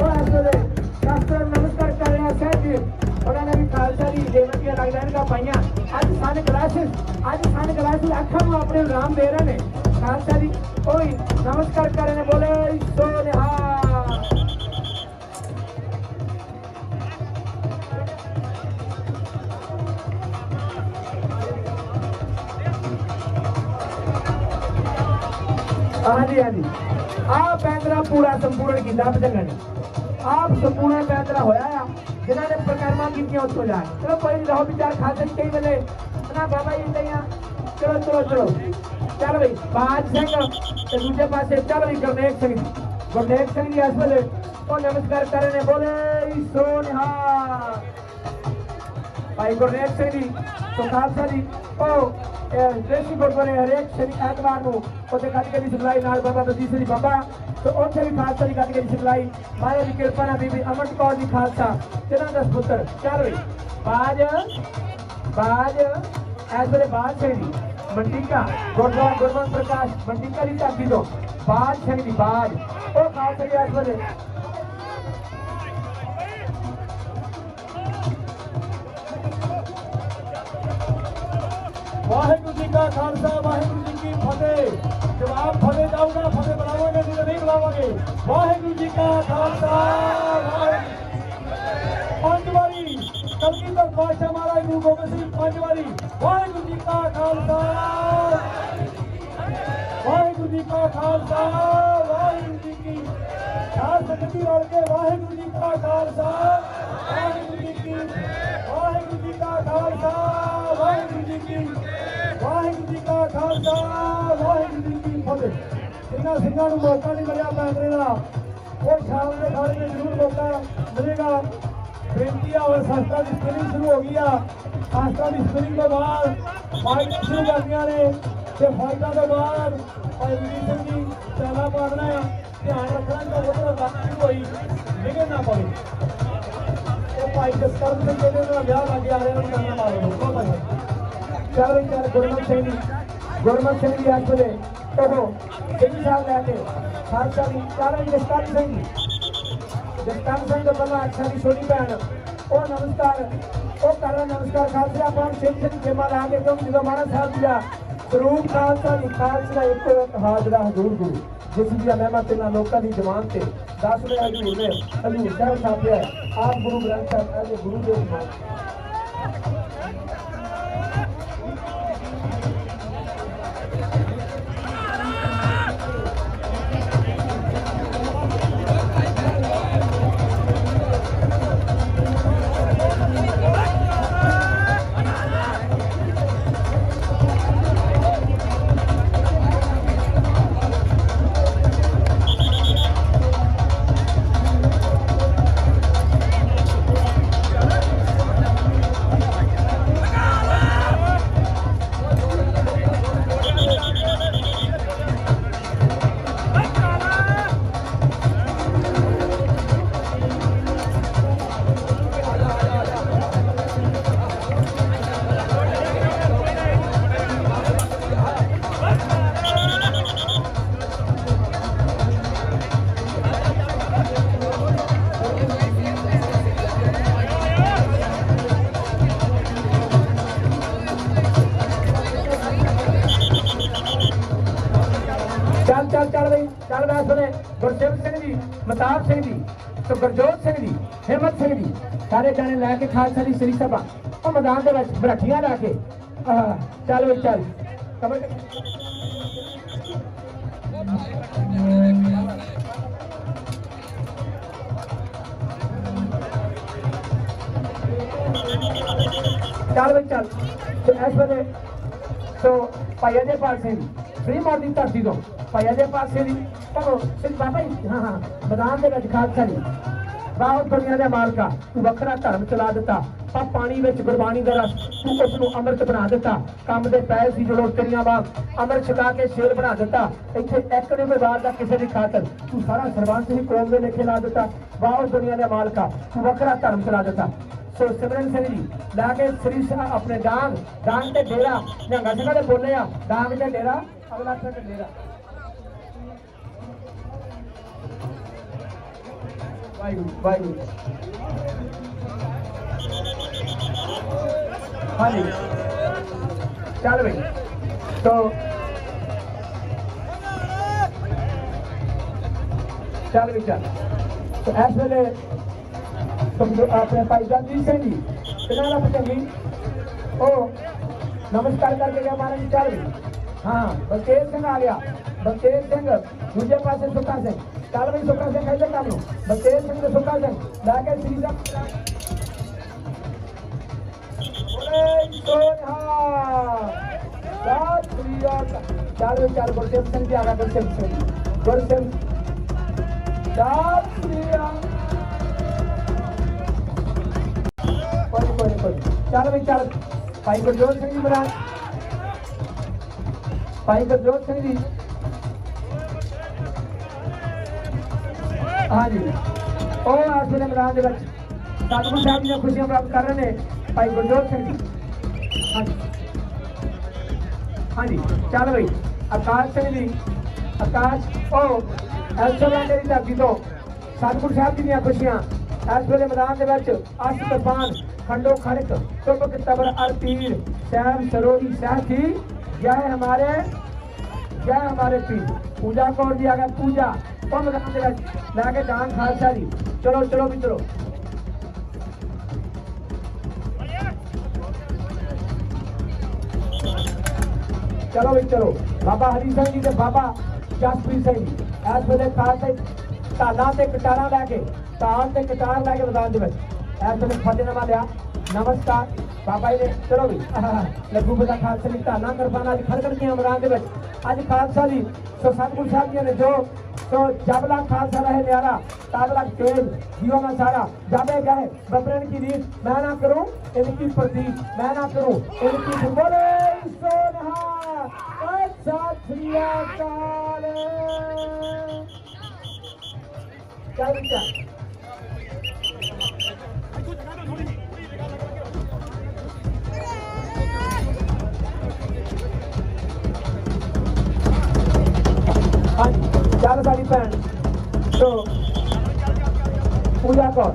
वो इस वे शास्त्र नमस्कार कर रहे हैं सहजीत उन्होंने भी खालसा की जेवतियां लगता इनका पाइया अज सन ग्लासिस अखा में अपने राम दे रहे हैं खालसा जी कोई नमस्कार कर रहे हैं बोले सो हाँ जी आप पैंतरा पूरा संपूर्ण किया भजंगा ने आप संपूर्ण पैंतरा होया जिन्होंने परिक्रमा की उत्थों जाए चलो कोई नहीं रहो विचार खाते कई वेले ना बाबा जी दइया चलो चल भाई बाज सिंह दूसरे पास चल भाई गुरनेक सिंह जी इस वे नमस्कार कर रहे हैं बोले सो निहाल भाई गुरनेक सिंह जी तो खालसा जी ਦੇਸੀ ਗੁਰਦੁਆਰੇ ਹਰੇਕ ਸ਼ਨੀ ਐਤਵਾਰ ਨੂੰ ਉੱਥੇ ਗੱਤਕੇ ਦੀ ਸਿਖਲਾਈ ਨਾਲ ਬਾਬਾ ਬਲਜੀਤ ਸਿੰਘ ਬਾਬਾ ਤੇ ਉੱਥੇ ਵੀ ਖਾਲਸਾ ਦੀ ਗੱਤਕੇ ਦੀ ਸਿਖਲਾਈ ਮਾਇਆ ਦੀ ਕਿਰਪਾ ਨਾਲ ਬੀਬੀ ਅਮਰ ਕੌਰ ਜੀ ਖਾਲਸਾ ਜਿਹਨਾਂ ਦਾ ਸੁਪੁੱਤਰ ਚੱਲ ਵੀ ਬਾਜ ਐਸ ਵੇਲੇ ਬਾਜ ਸਿੰਘ ਜੀ ਮੰਡੀਕਾ ਗੁਰਦੁਆਰਾ ਗੁਰਮਤਿ ਪ੍ਰਕਾਸ਼ ਮੰਡੀਕਾ ਦੀ ਧਰਤੀ ਤੋਂ ਬਾਜ ਸਿੰਘ ਦੀ ਬਾਜ ਉਹ ਖਾਲਸਾ ਜੀ ਇਸ ਵੇਲੇ ਵਾਹਿਗੁਰੂ ਜੀ ਕਾ ਖਾਲਸਾ ਵਾਹਿਗੁਰੂ ਜੀ ਕੀ ਫਤਿਹ। ਜਵਾਬ ਫਤਿਹ ਜਾਊਗਾ, ਫਤਿਹ ਬੁਲਾਵਾਂਗੇ ਨਹੀਂ ਬੁਲਾਵਾਂਗੇ। ਵਾਹਿਗੁਰੂ ਜੀ ਕਾ ਖਾਲਸਾ ਪੰਜ ਵਾਰੀ ਕਲਗੀਧਰ ਪਾਤਸ਼ਾਹ ਮਹਾਰਾਜ ਗੁਰੂ ਗੋਬਿੰਦ ਸਿੰਘ ਪੰਜ ਵਾਰੀ ਵਾਹਿਗੁਰੂ ਜੀ ਕਾ ਖਾਲਸਾ ਵਾਹਿਗੁਰੂ ਜੀ ਕਾ ਖਾਲਸਾ ਵਾਹਿਗੁਰੂ ਜੀ ਕੀ ਸਾਧ ਸੰਗਤ ਰਲ ਕੇ ਵਾਹਿਗੁਰੂ ਜੀ ਕਾ ਖਾਲਸਾ ਵਾਹਿਗੁਰੂ ਜੀ ਕੀ ਵਾਹਿਗੁਰੂ ਜੀ ਕਾ ਖਾਲਸਾ ਵਾਹਿਗੁਰੂ ਜੀ ਕੀ ਵਾਹਿਗੁਰੂ ਜੀ ਕਾ ਖਾਲਸਾ ਵਾਹਿਗੁਰੂ ਜੀ ਕੀ ਫਤਿਹ। ਜਿਨ੍ਹਾਂ ਸਿੰਘਾਂ ਨੂੰ ਮੌਕਾ ਨਹੀਂ ਮਿਲਿਆ ਪੈਂਦੇ ਦਾ ਉਹ ਸ਼ਾਮ ਦੇ ਖਾਣੇ में ਜ਼ਰੂਰ ਮੌਕਾ ਮਿਲੇਗਾ। ਬੇਨਤੀ ਆ ਔਰ ਸੰਸਥਾ ਦੀ ਸਪਿਨਿੰਗ ਸ਼ੁਰੂ ਹੋ ਗਈ ਆ। ਸੰਸਥਾ ਦੀ ਸਪਿਨਿੰਗ ਤੋਂ ਬਾਅਦ ਫਾਈਟਾਂ ਸ਼ੁਰੂ ਕਰਨੀਆਂ ਨੇ ਤੇ ਫਾਈਟਾਂ ਤੋਂ ਬਾਅਦ ਭਾਈ ਵੀਰ ਸਿੰਘ ਜੀ ਚਾਲਾ ਪਾੜਨਾ ਆ। ਧਿਆਨ ਰੱਖਣਾ ਕਿ ਉਹ ਬਾਕੀ ਹੋਈ ਵਿਗੜ ਨਾ ਪਵੇ। ਉਹ ਭਾਈ ਜਸਕਰਨ ਸਿੰਘ ਜਿਹਦੇ ਨਾਲ ਵਿਆਹ ਲੱਗ ਆ ਰਿਹਾ ਉਹਨੂੰ ਕਰਨਾ ਪਾਵੇ। ਚੱਲ ਵੀ ਚੱਲ ਗੁਰਮਤਿ ਸਿੰਘ ਜੀ ਅੱਜ ਵੇਲੇ ਉਹ ਸਿੰਘ ਸਾਹਿਬ ਲੈ ਕੇ ਖਾਲਸਾ ਦੀ ਚਾਰਾਂ ਜਸਕਰਨ ਸਿੰਘ ਤੋਂ ਪਹਿਲਾਂ ਅੱਛਾ ਦੀ ਛੋਟੀ ਭੈਣ ਉਹ ਨਮਸਕਾਰ ਉਹ ਕਰਨ ਨਮਸਕਾਰ ਖਾਲਸਾ ਆਪਾਂ ਸਿੰਘ ਜੇਮਾ ਲਾ ਕੇ ਕਿਉਂ ਜਦੋਂ ਮਹਾਰਾਜ ਸਾਹਿਬ ਜੀ ਦਾ ਸਰੂਪ ਖਾਲਸਾ ਦੀ ਖਾਲਸਾ ਇੱਕ ਹਾਜ਼ਰਾ ਹਜ਼ੂਰ ਗੁਰੂ ਜਿਸ ਦੀ ਮਹਿਮਾ ਤਿੰਨਾਂ ਲੋਕਾਂ ਦੀ ਜਮਾਨ ਤੇ 10 ਵਜੇ ਹਜ਼ੂਰ ਨੇ ਹਜ਼ੂਰ ਸਾਹਿਬ ਛਾਪਿਆ ਆਪ ਗੁਰੂ ਗ੍ਰੰਥ ਸਾਹਿਬ ਦੇ ਗੁਰੂ ਦੇ ਚੱਲ ਬੈਸ ਨੇ ਗੁਰਸੇਵਕ ਸਿੰਘ ਜੀ ਮਤਾਬ ਸਿੰਘ ਜੀ ਤੇ ਗੁਰਜੋਤ ਸਿੰਘ ਜੀ ਹਿੰਮਤ ਸਿੰਘ ਜੀ ਸਾਰੇ ਜਾਣੇ ਲੈ ਕੇ ਖਾਲਸਾ ਦੀ ਸ੍ਰੀ ਸਭਾ ਉਹ ਮੈਦਾਨ ਦੇ ਵਿੱਚ ਬਰਠੀਆਂ ਲਾ ਕੇ ਚੱਲ ਵੀ ਚੱਲ ਚੱਲ ਵੀ ਚੱਲ ਇਸ ਵੇਲੇ ਤੋਂ ਭਾਈ ਅਜੇਪਾਲ ਸਿੰਘ ਫਰੀ ਮੌਤ ਦੀ ਧਰਤੀ ਤੋਂ ਭਾਈ ਅਜੇਪਾਲ ਸਿੰਘ ਜੀ ਸਿੰਘ ਬਾਬਾ ਜੀ ਹਾਂ ਮੈਦਾਨ ਦੇ ਵਿੱਚ ਖਾਲਸਾ ਜੀ ਬਾਹਰ ਦੁਨੀਆ ਦੇ ਮਾਲਕਾ ਤੂੰ ਵੱਖਰਾ ਧਰਮ ਚਲਾ ਦਿੱਤਾ ਪਰ ਪਾਣੀ ਵਿੱਚ ਗੁਰਬਾਣੀ ਦਾ ਰਸ ਤੂੰ ਉਸ ਨੂੰ ਅੰਮ੍ਰਿਤ ਬਣਾ ਦਿੱਤਾ ਕੰਮ ਦੇ ਪੈ ਸੀ ਜਦੋਂ ਤੇਰੀਆਂ ਬਾਗ ਅੰਮ੍ਰਿਤ ਛਕਾ ਕੇ ਸ਼ੇਰ ਬਣਾ ਦਿੱਤਾ ਇੱਥੇ ਇੱਕ ਨੇ ਵਿਵਾਦ ਦਾ ਕਿਸੇ ਦੀ ਖਾਤਰ ਤੂੰ ਸਾਰਾ ਸਰਬੰਸ ਹੀ ਕੌਮ ਦੇ ਲੇਖੇ ਲਾ ਦਿੱਤਾ ਬਾਹਰ ਦੁਨੀਆ ਦੇ ਮਾਲਕਾ ਤੂੰ ਵੱਖਰਾ ਧਰਮ ਚਲਾ ਦਿੱਤਾ ਸੋ ਸਿਮਰਨ ਸਿੰਘ ਜੀ ਲਾ ਕੇ ਸ੍ਰੀ ਸਾਹਿਬ ਆਪਣੇ ਡਾਂਗ ਤੇ ਡੇਰਾ ਨਿਹੰਗਾ ਸਿੰਘਾਂ ਦੇ ਬੋਲੇ ਆ ਡਾਂਗ ਤੇ ਡੇਰਾ ਅਗਲਾ ਪਿੰਡ ਡੇਰਾ ਵਾਹਿਗੁਰੂ ਹਾਂਜੀ ਚੱਲ ਬਈ तो ਚੱਲ ਵੀ ਚੱਲ तो ਇਸ ਵੇਲੇ अपने भाई जानजीत सिंह जी किनारा पचंगी ओ नमस्कार करके गया महाराज जी चल भी हाँ बलतेज सिंह आ गया बलतेज सिंह दूजे पासे सुखा सिंह चल भी सुखा सिंह कैसे कर लो बलतेज सिंह सुखा सिंह लाके श्री चल चल गुरसेव सिंह जी आ गया गुरसेव कोई चल भी चल भाई गुरजोत सिंह जी महाराज भाई गुरजोत सिंह जी हाँ जी और इस वे मैदान के सतगुरु साहब जी खुशियां प्राप्त कर रहे हैं भाई गुरजोत सिंह जी हाँ जी चल भाई आकाश सिंह जी आकाश ओ एल्सोलैंड की धरती तो सतगुरु साहब जी खुशियां इस वे मैदान के अष्ट कृपान खंडो खड़क चुप तबर अर पीर सैम सरोही सहथी जय हमारे पीर पूजा कौर जी आ गया पूजा और मैदान के लैके जान खालसा जी चलो चलो भी चलो चलो भी चलो बाबा हरी सिंह जी ते बाबा जसप्रीत सिंह जी इस वे खालसा ढाला ते कटारा लैके ताल ते कटार लैके मैदान के इस वे फतेहनामा लिया नमस्कार बाबा जी ने चलो भी लघु बदा खालसा जी ढाला करपाना अज खड़कन की मैदान के अज खालसा जी सो सतगुरु साहब जी ने जो तो जबला खालसा रहे न्यारा ताबला तेज जीवा में सारा जाबे गए बबरन की रीत मैं ना करूं इनकी प्रतीक मैं ना करूं इनकी बोले सोनहा सत श्री अकाल चल चल चल साड़ी भैन तो पूजा कौर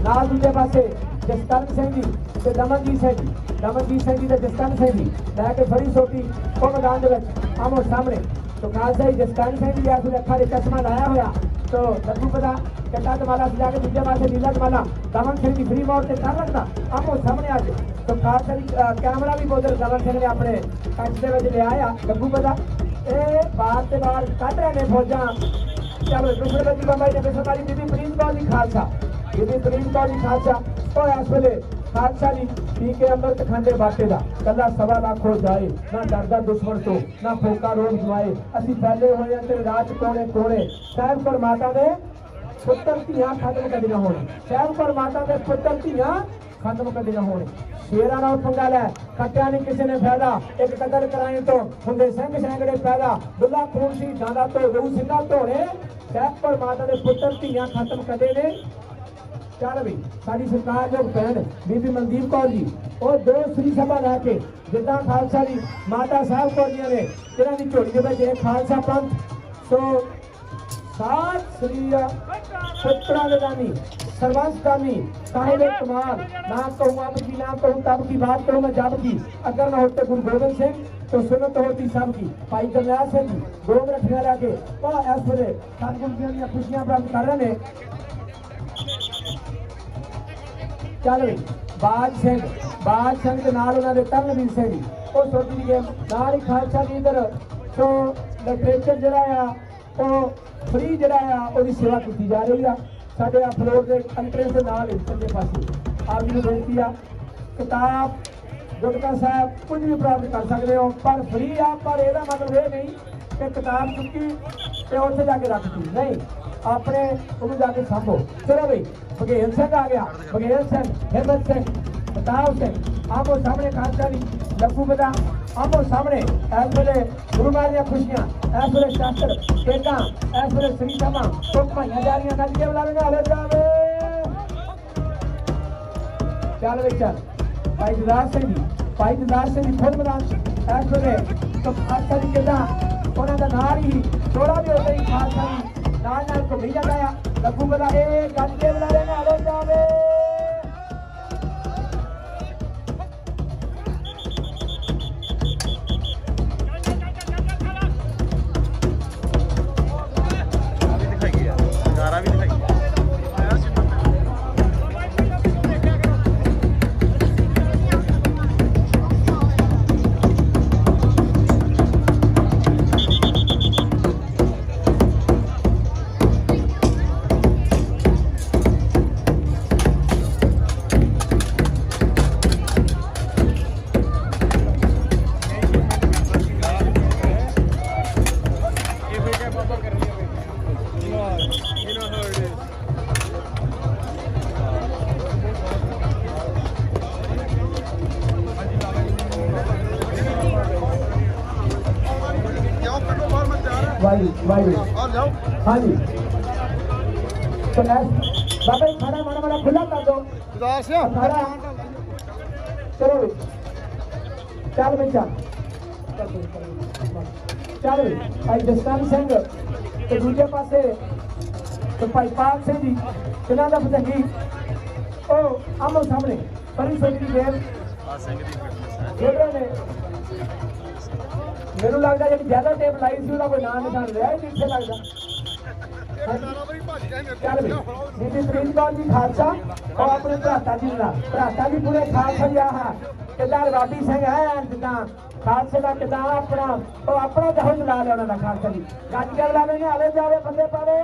नाल दूजे पासे जसकरण सिंह जी ते दमनजीत सिंह जी ते जसकरण सिंह जी लैके फड़ी सोटी वो मैदान के आमो सामने तो खालसा जी जसकरण सिंह जी इस अखा चश्मा लाया होया तो लघु पता कटा तमाला से जाके दूजे पासे नीला तमाला दमन सिंह जी फ्री मौत से कर रखता आमो सामने आज तो खालसा जी कैमरा भी बोधर दमन सिंह ने अपने कंच के ले आया लघु पता बाहर से बाहर कट रहे हैं फौजा चलो दूसरे बजी बाबा ने हमारी बीबी प्रीत कौर जी खालसा तो इस वे खालसा जी पी के अमृत खांडे बाटेगा कला 1.25 लाख हो जाए ना डरदा दुश्मन तो ना फोका रोग जुआए असी फैले हुए हैं तेरे राज कोने कोने साहब पर माता ने पुत्र धियां खत्म कदियां होने साहब पर माता ने पुत्र धियां खत्म कदियां होने शेरा नाल पंगा लै खट्टिया नहीं किसी ने फायदा एक कदर कराए तो हुंदे सिंह सैंगड़े पैदा दुल्ला खून सी डांदा तो रूह सिंगा धोने साहब पर माता ने पुत्र धियां खत्म कदे ने चल भी साडी सरकार जो भैन बीबी मनदीप कौर जी और 2 श्री सभा लैके जिदा खालसा जी माता साहब कौर जी ने जिन्हों की झोली के बच्चे खालसा पंथ सो सात श्री पुत्रा दानी सर्वंश दानी साहिब कुमार ना कहूँ अब की ना कहूँ तब की बात कहूँ मैं जब की अगर न होते गुरु गोविंद सिंह तो सुनत होती सब की भाई जरनैल सिंह जी 2 रखिया लैके और इस वे सतगुरु जी दी खुशियां प्राप्त कर रहे हैं चल भाई बाज सिंह के नाल उन्होंने तरनवीर सिंह जी वो सोची गए नाल ही खालसा जी इधर तो लिटरेचर जरा फ्री जरा सेवा की जा रही है साढ़े फ्लोर के एंट्रेंस के नाल सज्जे पासे आप जी बेनती आ किताब गुटका साहब कुछ भी प्राप्त कर सकते हो पर फ्री आ पर यह मतलब ये नहीं कि किताब चुकी तो उत्थे जाके रख दी नहीं अपने उन्हें जाके संभो चलो भाई बघेल सिंह आ गया बघेल सिंह हिम्मत सिंह प्रताप सिंह आमो सामने खालसा जी लघु बदा आमो सामने इस वे गुरु महाराज दी खुशियां इस वे शास्त्र टेका इस वे श्री सभा तो भाइयां जा रही नदिया बुलावे हाले जावे चल भाई चल भाई जदार सिंह जी खुद मैदान इस वे तो खालसा जी किदा उन्होंने नाल ही थोड़ा भी होता ही खालसा जी नाल को भेजा गया लघु बदा गंजे बुलावे हाले जावे वाई हाँ जी तो बाबा जी खाना माना माना खुला कर दो खाना चलो चल भाई चल भाई जसनाम सिंह तो दूजे पासे तो भाई पाल सिंह जी जिन्हों का भजंगी ओ आमो सामने परी सिंह की गेम ने मेनू लगता जी ज्यादा टेप लाई सी कोई नाम निशान रहा ही पीछे लगता चल बीबी प्रीत कौर जी खालसा और अपने भराता जी पूरे खालसा जी आह किदा रवाबी सिंह है जिदा खालसे का किदा अपना दहो चला लिया उन्होंने खालसा जी गज के लावे ने आले जावे बंदे पावे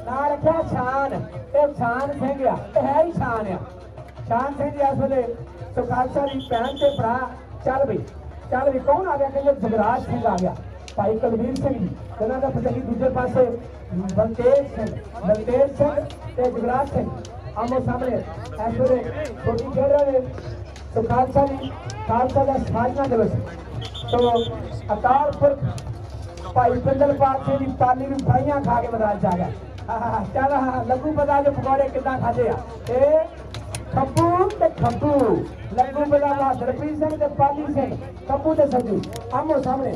ना रखा शान ये शान सिंह आ है ही शान आ शान सिंह जी इस वे तो खालसा जी भैन से भरा चल भी कौन आ गया कहते जगराज सिंह आ गया भाई कुलवीर सिंह जी जिन्हों का भजंगी दूजे पासे बलतेज सिंह ते जगराज सिंह आमो सामने इस वे छोटी खेल रहे तो खालसा का साजना दिवस तो अकाल पुरख भाई पिंदरपाल सिंह जी ताली भी फ्राइयां खा के मैदान च आ गया चल लगू पता जो पकौड़े किदा खाधे आ खब्बू ते खब्बू लगू पता बहादुरप्रीत सिंह ते पाली सिंह खब्बू ते सज्जू आमो सामने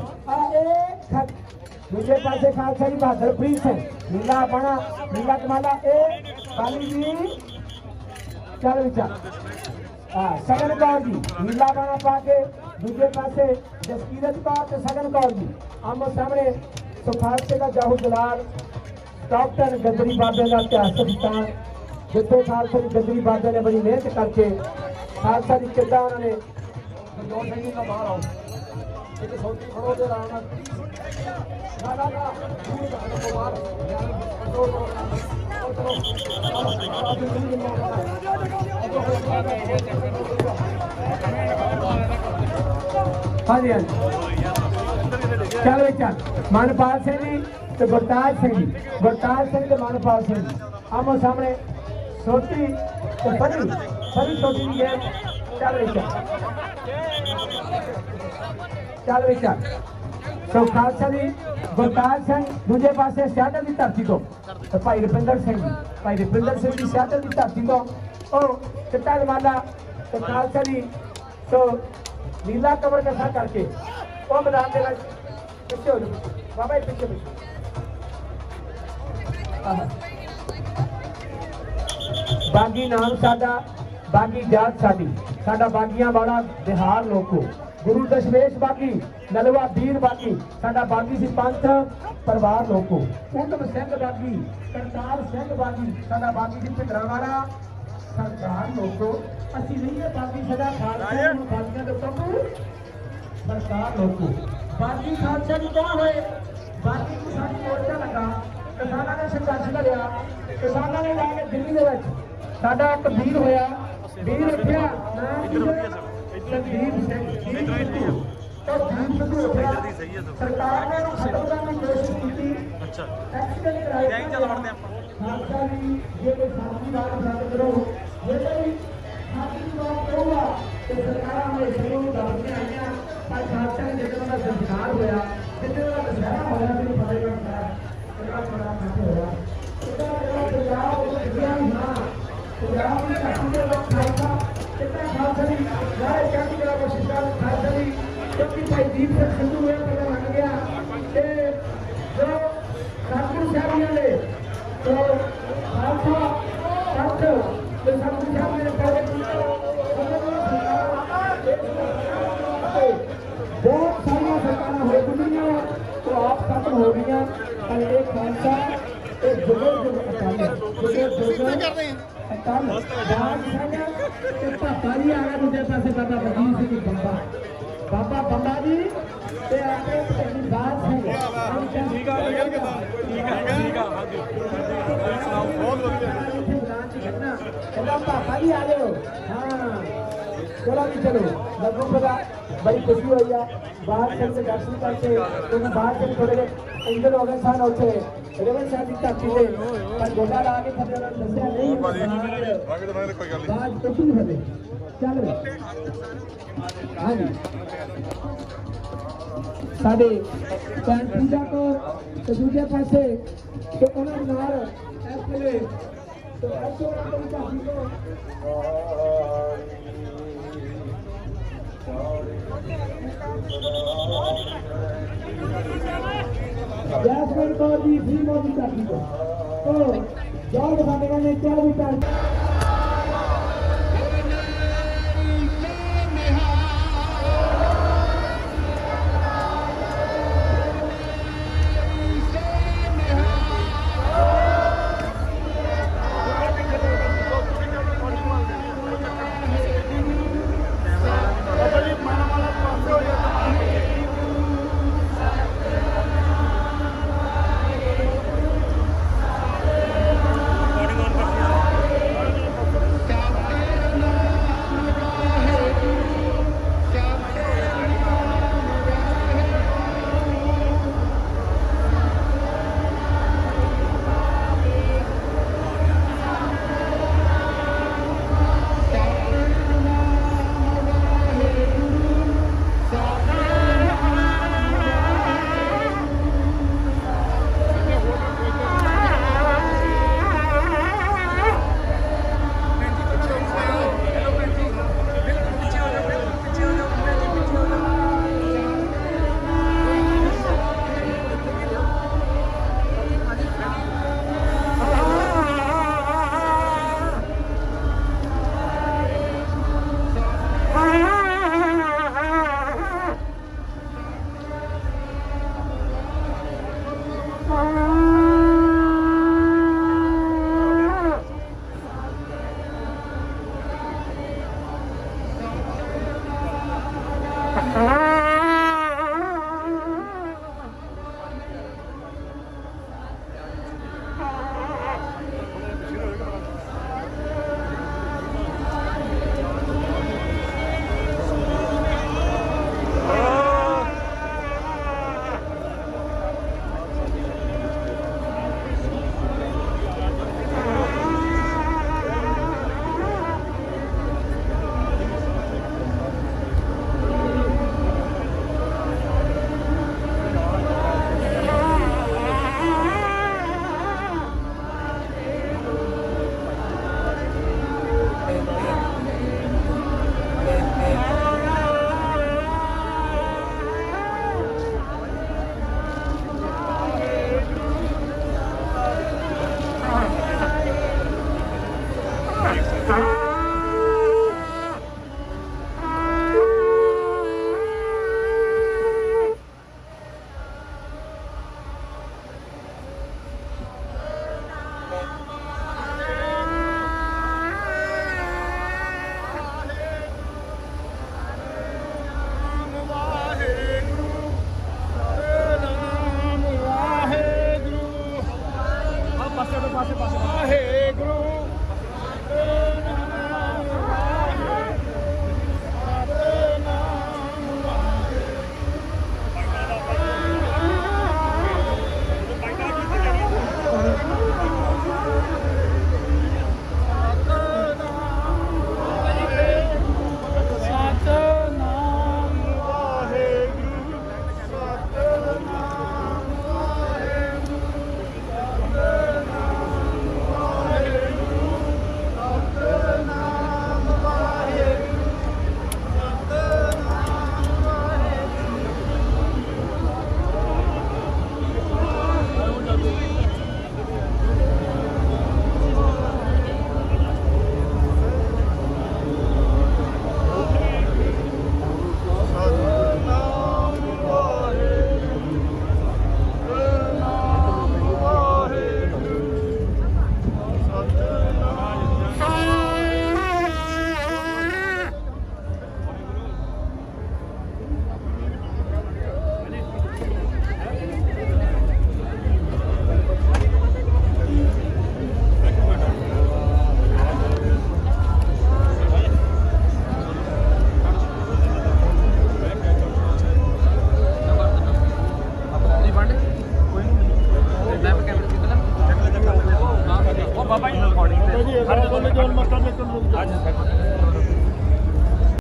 दूजे पासे खालसा जी बहादुरप्रीत सिंह नीला बना नीला कमाला पाली जी चल विचार सगन कौर जी नीला बना पा के दूजे पासे जसकीरत कौर ते सगन कौर जी आमो सामने तो खालसे का जाहू जलाल डॉक्टर गदरी बाबे का इतिहासक स्थान जिथे खालसा जी गदरी बाबे ने बड़ी मेहनत करके खालसा जी किदा उन्होंने बाहर आओ एक सौती खड़ो दे रहा हाँ जी हाँ जी चल चल मनपाल सिंह जी तो गुरताज सिंह तो मनपाल सिंह जी आमो सामने छोटी तो बड़ी छोटी जी है चल तो खालसा जी गुरताज सिंह दूजे पासे सियाटल की धरती तो भाई रुपिंदर सिंह जी सियाटल की धरती तो चिट्टा जमाला तो खालसा जी तो नीला कवर कसा करके वो मैदान के पिछे हो जाओ बाबा पिछे बागी नाम साडा बागी जात साडी साडा बागियां वाला बिहार लोको गुरु दशमेश बागी नलवा वीर बागी साडा बागी सी पंथ परिवार लोको उधम सिंह बागी करतार सिंह बागी साडा बागी सी भिंडरा वाला सरकार लोको असी नहीं है बागी सदा खालसा बागियां दे प्रभु सरकार लोको बागी खालसा जी कौन होए बागी को साडी मोर्चा लगा किसानों ने संघर्ष लड़िया किसानों ने लाके दिल्ली दे विच साडा एक वीर होया वीर उठिया नाम संदीप सिंह तो सिद्धू उठिया सरकार ने खत्म करने की कोशिश की एक्सीडेंट कराया खालसा जी ये कोई साथी बात मत करो ये कोई साथी बात करूंगा तो सरकार ने जरूर दावतें आईयां पर खालसा ने जितना का संस्कार होया जितना का दशहरा होया मेरे फतेहगढ़ साहब बड़ा बड़ा खत होया उसका पंजाब ना पंजाब में काफी लोग खालसा कितना खालसा जी लाए काफी लोग कोशिश कर खालसा जी क्योंकि भाई दीप से सिद्धू हुए पता लग गया कि जो सतगुरु साहब ने तो खालसा पंथ जो सतगुरु साहब ने पहले बहुत सारी सरकार हो गई तो आप खत्म हो गई पर एक खालसा एक जुगल पापाजी आ गया दूसरे पासे बाबा वजीर सिंह बाबा बंबा जी पापा जी आ जाओ हाँ चलो भी चलो लगभग पता बड़ी खुशी हुई है बाहर से दर्शन करके क्योंकि बाहर से थोड़े इंजन हो गए सन उठे रेवन साहब की धरती से पर गोटा ला के फटे दसिया नहीं बात कुछ नहीं फटे चल हाँ जी साढ़े ਭੈਣ ਪੂਜਾ ਕੌਰ ਤੇ ਦੂਜੇ ਪਾਸੇ ਤੇ ਉਹਨਾਂ ਦੇ ਨਾਲ ਇਸ ਵੇਲੇ ਤੇ ਐਸੋ ਆਪਣੀ ਚਾਹੀ ਕੋ ਜੈਸਮੀਨ ਕੌਰ ਜੀ ਵੀ ਮੋਦੀ ਚਾਹੀ ਕੋ तो जाओ बंदे ने क्या विचार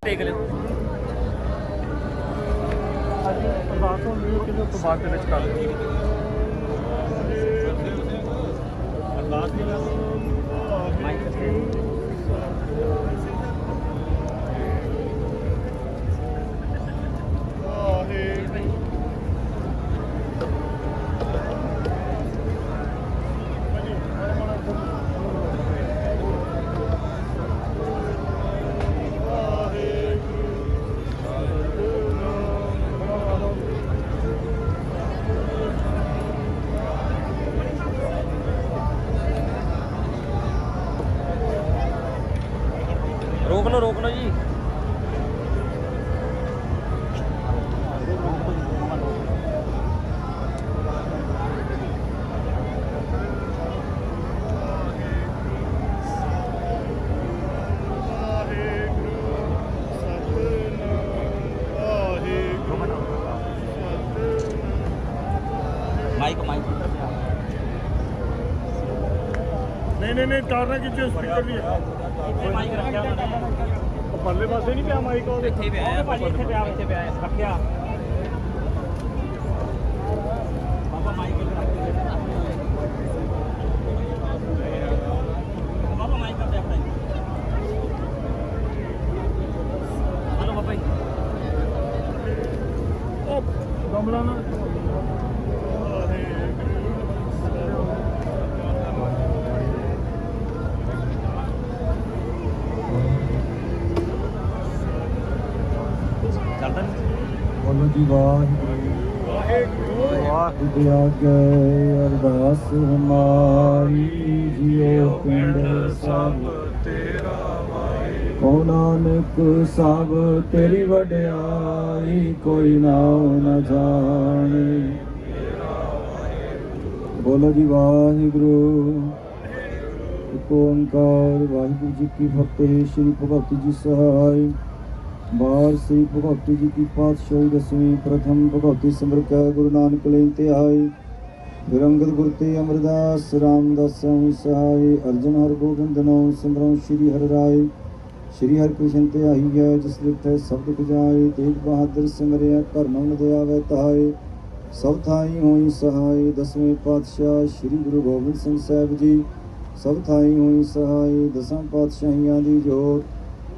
देख लो ਅੱਜ ਅਰਦਾਸ ਹੋਣੀ ਹੈ ਕਿ ਉਸ ਤੋਂ ਬਾਅਦ ਦੇ ਵਿੱਚ ਕਰ ਦਿਓ ਅਰਦਾਸ ਦੀ रोक लो जी। माइक नहीं तारना खींचो स्पीकर भी है माइक रखा परले पासे नहीं पिया माइक और ਇੱਥੇ ਪਿਆ ਰੱਖਿਆ ਬਾਬਾ ਮਾਈਕ ਬਾਬਾ ਮਾਈਕ ਕਰ ਦੇ ਆਪਣਾ ਹਲੋ ਬਾਬਾ ਜੀ ओ गमला ना ਚੱਲਦਾ ਨਹੀਂ ਬੋਲੋ ਜੀ ਵਾਹਿਗੁਰੂ ਵਾਹਿਗੁਰੂ ਆਗੇ ਅਰਦਾਸ ਹਮਾਰੀ ਜਿਉ ਪਿੰਡ ਸਭ तेरा ਕੋ ਨਾਨਕ ਸਭ ਤੇਰੀ ਵਡਿਆਈ ਕੋਈ ਨਾਉ ਨ ਜਾਣੇ ਬੋਲੋ ਜੀ ਵਾਹਿਗੁਰੂ ਇੱਕ ਓੰਕਾਰ ਵਾਹਿਗੁਰੂ ਜੀ ਕੀ ਫਤਿਹ। ਸ਼੍ਰੀ ਭਗਵਤੀ ਜੀ ਸਹਾਇ ਬਾਰ ਸ੍ਰੀ ਭਗਵਤੀ ਜੀ ਕੀ ਪਾਤਸ਼ਾਹੀ ਦਸਵੀਂ ਪ੍ਰਥਮ ਭਗਵਤੀ ਸਿਮਰ ਕੈ ਗੁਰੂ ਨਾਨਕ ਲਈ ਧਿਆਈ ਫਿਰ ਅੰਗਦ ਗੁਰ ਤੇ ਅਮਰਦਾਸ ਰਾਮਦਾਸਾਂ ਸਹਾਇ ਅਰਜਨ ਹਰ ਗੋਬਿੰਦ ਨੋ ਸਿਮਰਉ ਸ਼੍ਰੀ ਹਰਿ ਰਾਏ ਸ਼੍ਰੀ ਹਰਿ ਕ੍ਰਿਸ਼ਨ ਤੇ ਆਈ ਹੈ ਜਿਸ ਲਿਖੇ ਸ਼ਬਦ ਬੁਝਾਏ ਤੇਗ ਬਹਾਦਰ ਸਿਮਰਿਆ ਘਰ ਮਨ ਦਿਆਵੇ ਤਾਏ ਸਭ ਥਾਈ ਹੋਈ ਸਹਾਇ ਦਸਵੇਂ ਪਾਤਸ਼ਾਹ ਸ਼੍ਰੀ ਗੁਰੂ ਗੋਬਿੰਦ ਸਿੰਘ ਸਾਹਿਬ ਜੀ ਸਭ ਥਾਈ ਹੋਈ ਸਹਾਇ ਦਸਾਂ ਪਾਤਸ਼ਾਹੀਆਂ ਦੀ ਜੋਤ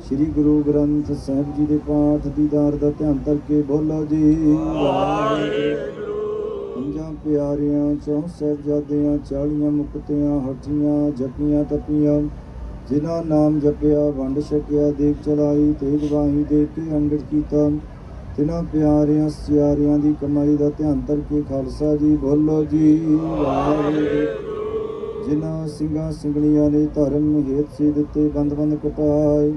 ਸ਼੍ਰੀ ਗੁਰੂ ਗ੍ਰੰਥ ਸਾਹਿਬ ਜੀ ਦੇ ਪਾਠ ਦੀਦਾਰ ਦਾ ਧਿਆਨ ਕਰਕੇ ਬੋਲੋ ਜੀ ਵਾਹਿਗੁਰੂ। ਪੰਜਾਂ ਪਿਆਰਿਆਂ ਚੌਂ ਸਾਹਿਬਜ਼ਾਦਿਆਂ 40 ਮੁਕਤਿਆਂ ਹੱਠੀਆਂ ਜਪੀਆਂ ਤਪੀਆਂ ਜਿਨ੍ਹਾਂ ਨਾਮ ਜਪਿਆ ਵੰਡ ਛਕਿਆ ਦੇਖ ਚਲਾਈ ਤੇਗ ਵਾਹੀ ਦੇ ਕੇ ਅੰਗੜ ਕੀਤਾ ਤਿਨਾਂ ਪਿਆਰਿਆਂ ਸਿਆਰਿਆਂ ਦੀ ਕਮਾਈ ਦਾ ਧਿਆਨ ਕਰਕੇ ਖਾਲਸਾ ਜੀ ਬੋਲੋ ਜੀ ਵਾਹਿਗੁਰੂ। ਜਿਨ੍ਹਾਂ ਸਿੰਘਾਂ ਸਿੰਘਣੀਆਂ ਨੇ ਧਰਮ ਹੇਤ ਸੇ ਦਿੱਤੇ ਬੰਦ ਕਟਾਏ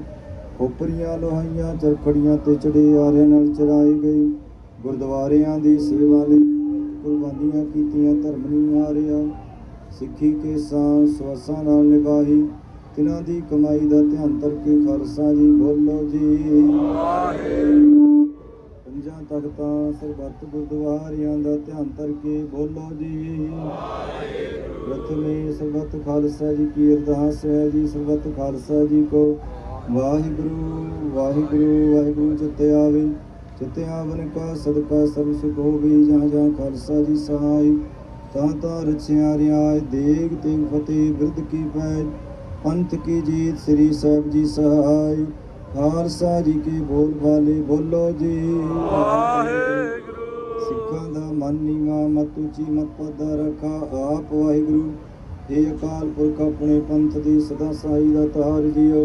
ਖੋਪਰੀਆਂ ਲੋਹਾਈਆਂ ਚਰਖੜੀਆਂ ਤੇ ਚੜੇ ਆਰਿਆਂ ਨਾਲ ਚੜਾਈ ਗਈ ਗੁਰਦੁਆਰਿਆਂ ਦੀ ਸੇਵਾ ਲਈ ਕੁਰਬਾਨੀਆਂ ਕੀਤੀਆਂ ਧਰਮ ਨਹੀਂ ਹਾਰਿਆ ਸਿੱਖੀ ਕੇ ਸਵਾਸਾਂ ਨਾਲ ਨਿਭਾਈ ਤਿਨਾਂ ਦੀ ਕਮਾਈ ਦਾ ਧਿਆਨ ਕਰਕੇ ਖਾਲਸਾ ਜੀ ਬੋਲੋ ਜੀ ਪੰਜਾਂ ਤਖਤਾਂ ਸਰਬੱਤ ਗੁਰਦੁਆਰਿਆਂ ਦਾ ਧਿਆਨ ਕਰਕੇ ਬੋਲੋ ਜੀ ਪ੍ਰਥਮੇ ਸਰਬੱਤ ਖਾਲਸਾ ਜੀ ਕੀ ਅਰਦਾਸ ਹੈ ਜੀ ਸਰਬੱਤ ਖਾਲਸਾ ਜੀ ਕੋ ਵਾਹਿਗੁਰੂ ਵਾਹਿਗੁਰੂ ਵਾਹਿਗੁਰੂ ਚਿੱਤੇ ਆਵੇ ਚਿੱਤੇ ਆਵਨ ਕਾ ਸਦਕਾ ਸਭ ਸੁਖ ਹੋਵੇ ਜਹਾਂ ਜਹਾਂ ਖਾਲਸਾ ਜੀ ਸਹਾਈ ਤਾਂ ਤਾਂ ਰਚਿਆ ਰਿਆਇ ਦੇਗ ਤੇ ਫਤਿਹ ਬਿਰਧ ਕੀ ਪੈਜ पंथ की जीत श्री साहब जी सहाय खालसा जी के बोल वाले बोलो जी सिखा दा मन नीवा मत उची मत पदा रखा आप वाहिगुरु हे अकाल पुरख अपने पंथ दी सदा साई दा तार जियो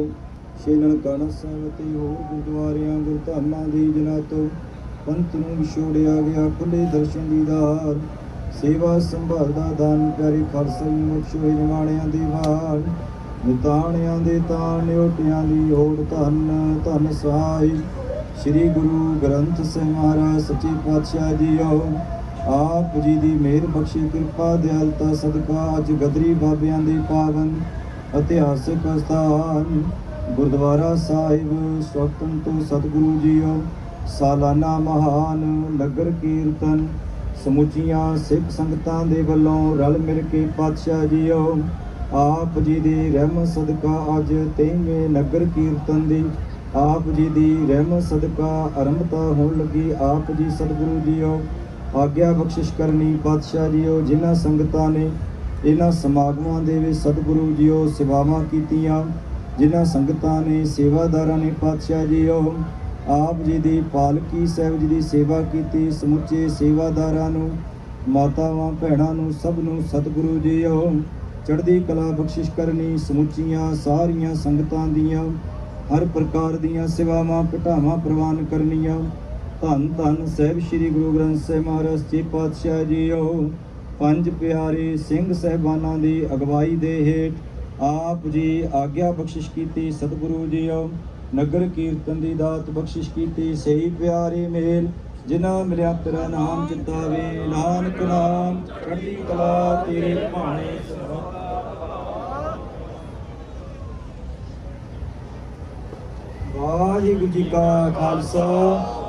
छेलण कण सहमति होर गुरुद्वारियां गुरधामां दी जिन्हां तो पंथ नूं विछोड़िया गया खुले दर्शन दीदार सेवा संभाल दा दान प्यारे खालसा जी बख्शो निवाणियां दी वार ਨਿਤਾਣਿਆਂ ਦੇ ਤਾਣ ਨਿਓਟਿਆਂ ਦੀ ਹੋੜ ਧੰਨ ਧੰਨ ਸਹਾਈ ਸ੍ਰੀ ਗੁਰੂ ਗ੍ਰੰਥ ਸਾਹਿਬ ਮਹਾਰਾਜ ਸੱਚੇ ਪਾਤਸ਼ਾਹ ਜੀਓ ਆਪ ਜੀ ਦੀ ਮਿਹਰ ਬਖਸ਼ੀ ਕਿਰਪਾ ਦਿਆਲਤਾ ਸਦਕਾ ਅੱਜ ਗਦਰੀ ਬਾਬਿਆਂ ਦੇ ਪਾਵਨ ਇਤਿਹਾਸਿਕ ਸਥਾਨ ਗੁਰਦੁਆਰਾ ਸਾਹਿਬ ਸਵਤਨ ਤੋਂ ਸਤਿਗੁਰੂ ਜੀਓ ਸਾਲਾਨਾ ਮਹਾਨ ਨਗਰ ਕੀਰਤਨ ਸਮੁੱਚੀਆਂ ਸਿੱਖ ਸੰਗਤਾਂ ਦੇ ਵੱਲੋਂ ਰਲ ਮਿਲ ਕੇ ਪਾਤਸ਼ਾਹ ਜੀਓ ਆਪ ਜੀ ਦੀ ਰਹਿਮਤ ਸਦਕਾ ਅੱਜ 23ਵੇਂ ਨਗਰ ਕੀਰਤਨ ਦੀ आप जी दी रहमत सदका आरंभता होण लगी। आप जी सतगुरु जीओ आग्या बख्शिश करनी पातशाह जीओ जिन्हां संगतां ने इन्हां समागमां दे विच सतगुरु जीओ सेवावां कीतियां, जिन्हां संगतां ने सेवादारां ने पातशाह जीओ आप जी दी पालकी साहिब जी दी सेवा कीती। समुचे सेवादारां नूं मातावां भैणां नूं सब नूं सतगुरु जीओ चढ़दी कला बख्शिश करनी। समुचियां सारियां संगतां दियां हर प्रकार दियां सेवावां घटावां प्रवान करनियां। धन धन साहिब श्री गुरु ग्रंथ साहिब महाराज जी पातशाह जीओ पंज प्यारे सिंह साहिबानां दी अगवाई दे हेठ आप जी आग्या बख्शिश कीती। सतगुरु जीओ नगर कीर्तन दी दात बख्शिश कीती। सही प्यारे मेल जिन्हां मिलिया तेरा नाम चितावे, नानक नाम चढ़दी कला तेरे भाणे। वाहिगुरू जी का खालसा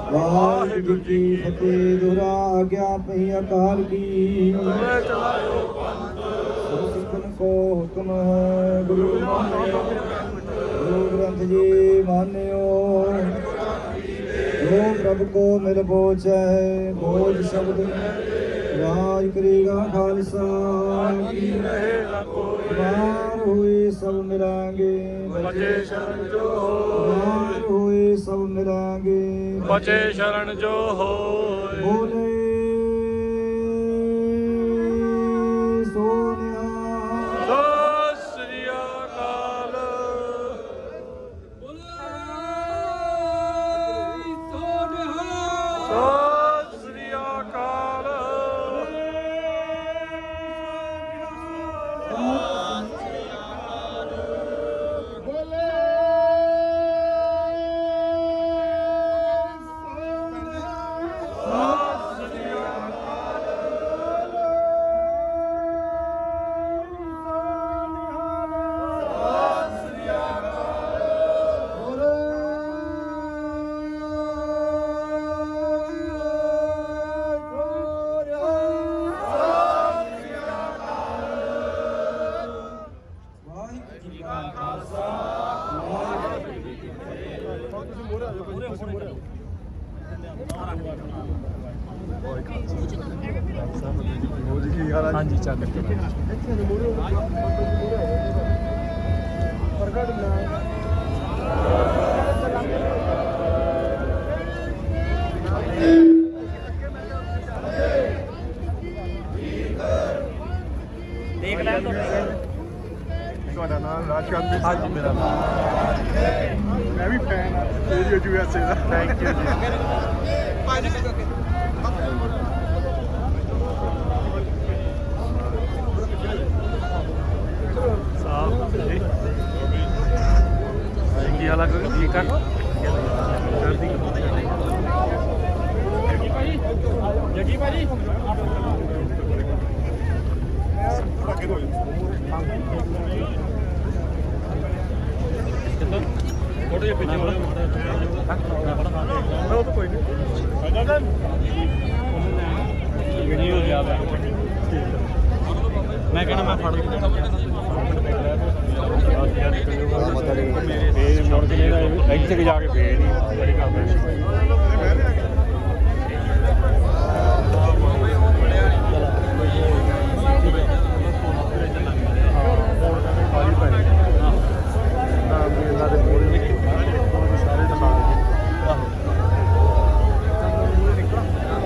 वाहिगुरू जी की फतेह। दोहरा आग्या पई अकाल की सिखन को हुक्म है गुरु गुरु ग्रंथ जी मान्यो। जो प्रभु को मिल बोझ है बोझ शब्द राज करेगा खालसा। बार हुए सब मिलांगे बचे शरण जो बार हुए सब मिलांगे बचे शरण जो हो। बोले सोनिया सत श्री अकाल। सत श्री अकाल। ਹਾਂਜੀ ਚੱਲ देख ਲੈ ਤੁਹਾਡਾ ਨਾਮ ਰਾਜਕਾਂਤ ਹਾਂਜੀ ਮੇਰਾ ਨਾਮ ਮੈਂ ਵੀ ਫੈਨ ਆ radio USA the. Thank you ਜੀ। ਕੀ ਹਾਲ ਹੈ ਠੀਕ ਠਾਕ ਚੜ੍ਹਦੀ ਜੱਗੀ ਭਾਜੀ ਫੋਟੋ ਜੇ ਪਿੱਛੇ ਵਾਲਾ ਉਹ ਤਾਂ ਕੋਈ ਨਹੀਂ ਵੀਡੀਓ ਜ਼ਿਆਦਾ ਮੈਂ ਕਹਿੰਦਾ ਮੈਂ ਫੜ ਇਹ ਮੁੜ ਕੇ ਇੱਥੇ ਜਾ ਕੇ ਫੇਰ ਨਹੀਂ ਬੜੀ ਕਰਦਾ।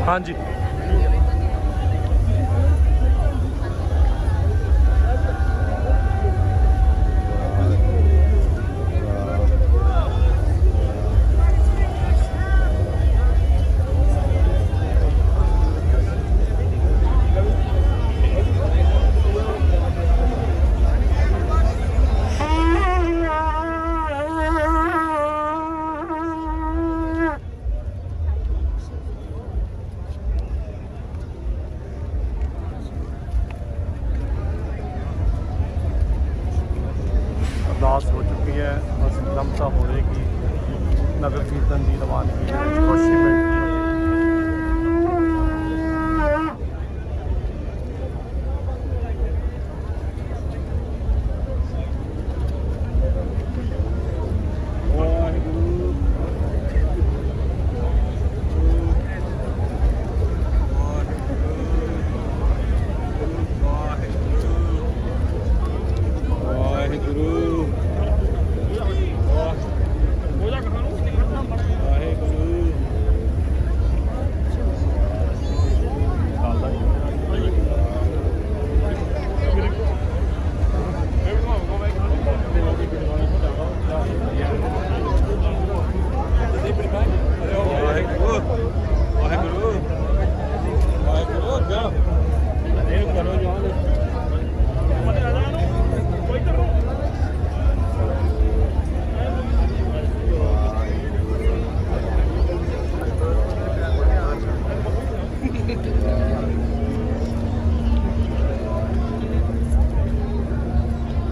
ਹਾਂਜੀ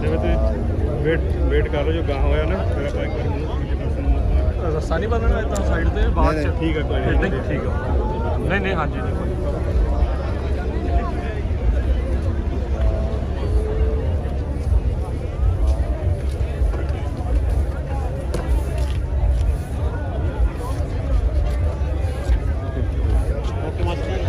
ਜਿਵੇਂ ਤੁਸੀਂ ਵੇਟ ਕਰ ਲਓ ਜੋ ਗਾਂ ਹੋਇਆ ਨਾ ਫਿਰ ਆਪਾਂ ਇੱਕ ਵਾਰੀ ਮੂੰਹ ਦੂਜੇ ਪਾਸੇ ਨੂੰ ਰਸਤਾ ਨਹੀਂ ਬੰਨਣਾ ਇਦਾਂ ਸਾਈਡ ਤੇ ਬਾਅਦ ਚ ਠੀਕ ਹੈ ਕੋਈ ਨਹੀਂ ਠੀਕ ਆ ਨਹੀਂ ਨਹੀਂ ਹਾਂਜੀ ਨਹੀਂ ਕੋਈ ਓਕੇ ਮਾਸਟਰ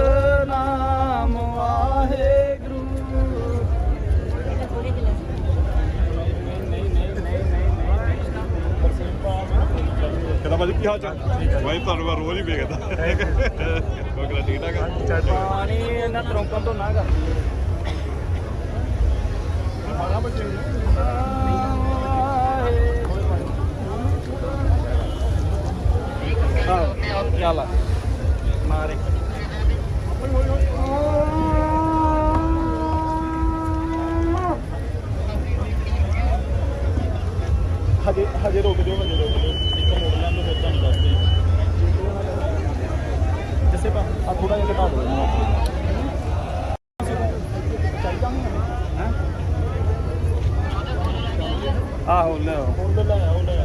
ਸਤਨਾਮ ਵਾਹਿਗੁਰੂ ਕਹਿੰਦਾ ਭਾਜੀ ਕੀ ਹਾਲ ਚਾਲ ਭਾਈ ਤੁਹਾਨੂੰ ਮੈਂ ਰੋਜ਼ ਹੀ ਵੇਖਦਾ ਕੋਕਲਾ ਠੀਕ ਠਾਕ ਆ ਪਾਣੀ ਇਹਨਾਂ ਤਰੋਂਕਾਂ ਤੋਂ ਨਾ ਕਰ ਚੱਲ ਮਾਰੇ ਹਜੇ ਰੁਕ ਜਾਓ ਹਜੇ ਰੁਕ ਜਾਓ ਇੱਕ ਮੋੜ ਲੈਣ ਤੋਂ ਫਿਰ ਤੁਹਾਨੂੰ ਦੱਸਦੇ ਜਿਸੇ ਪਾ ਆ ਥੋੜਾ ਜਿਹਾ ਘਟਾ ਦਿਓ ਆਹੋ ਲੈ ਹੁਣ ਲੈ ਆਓ ਲੈ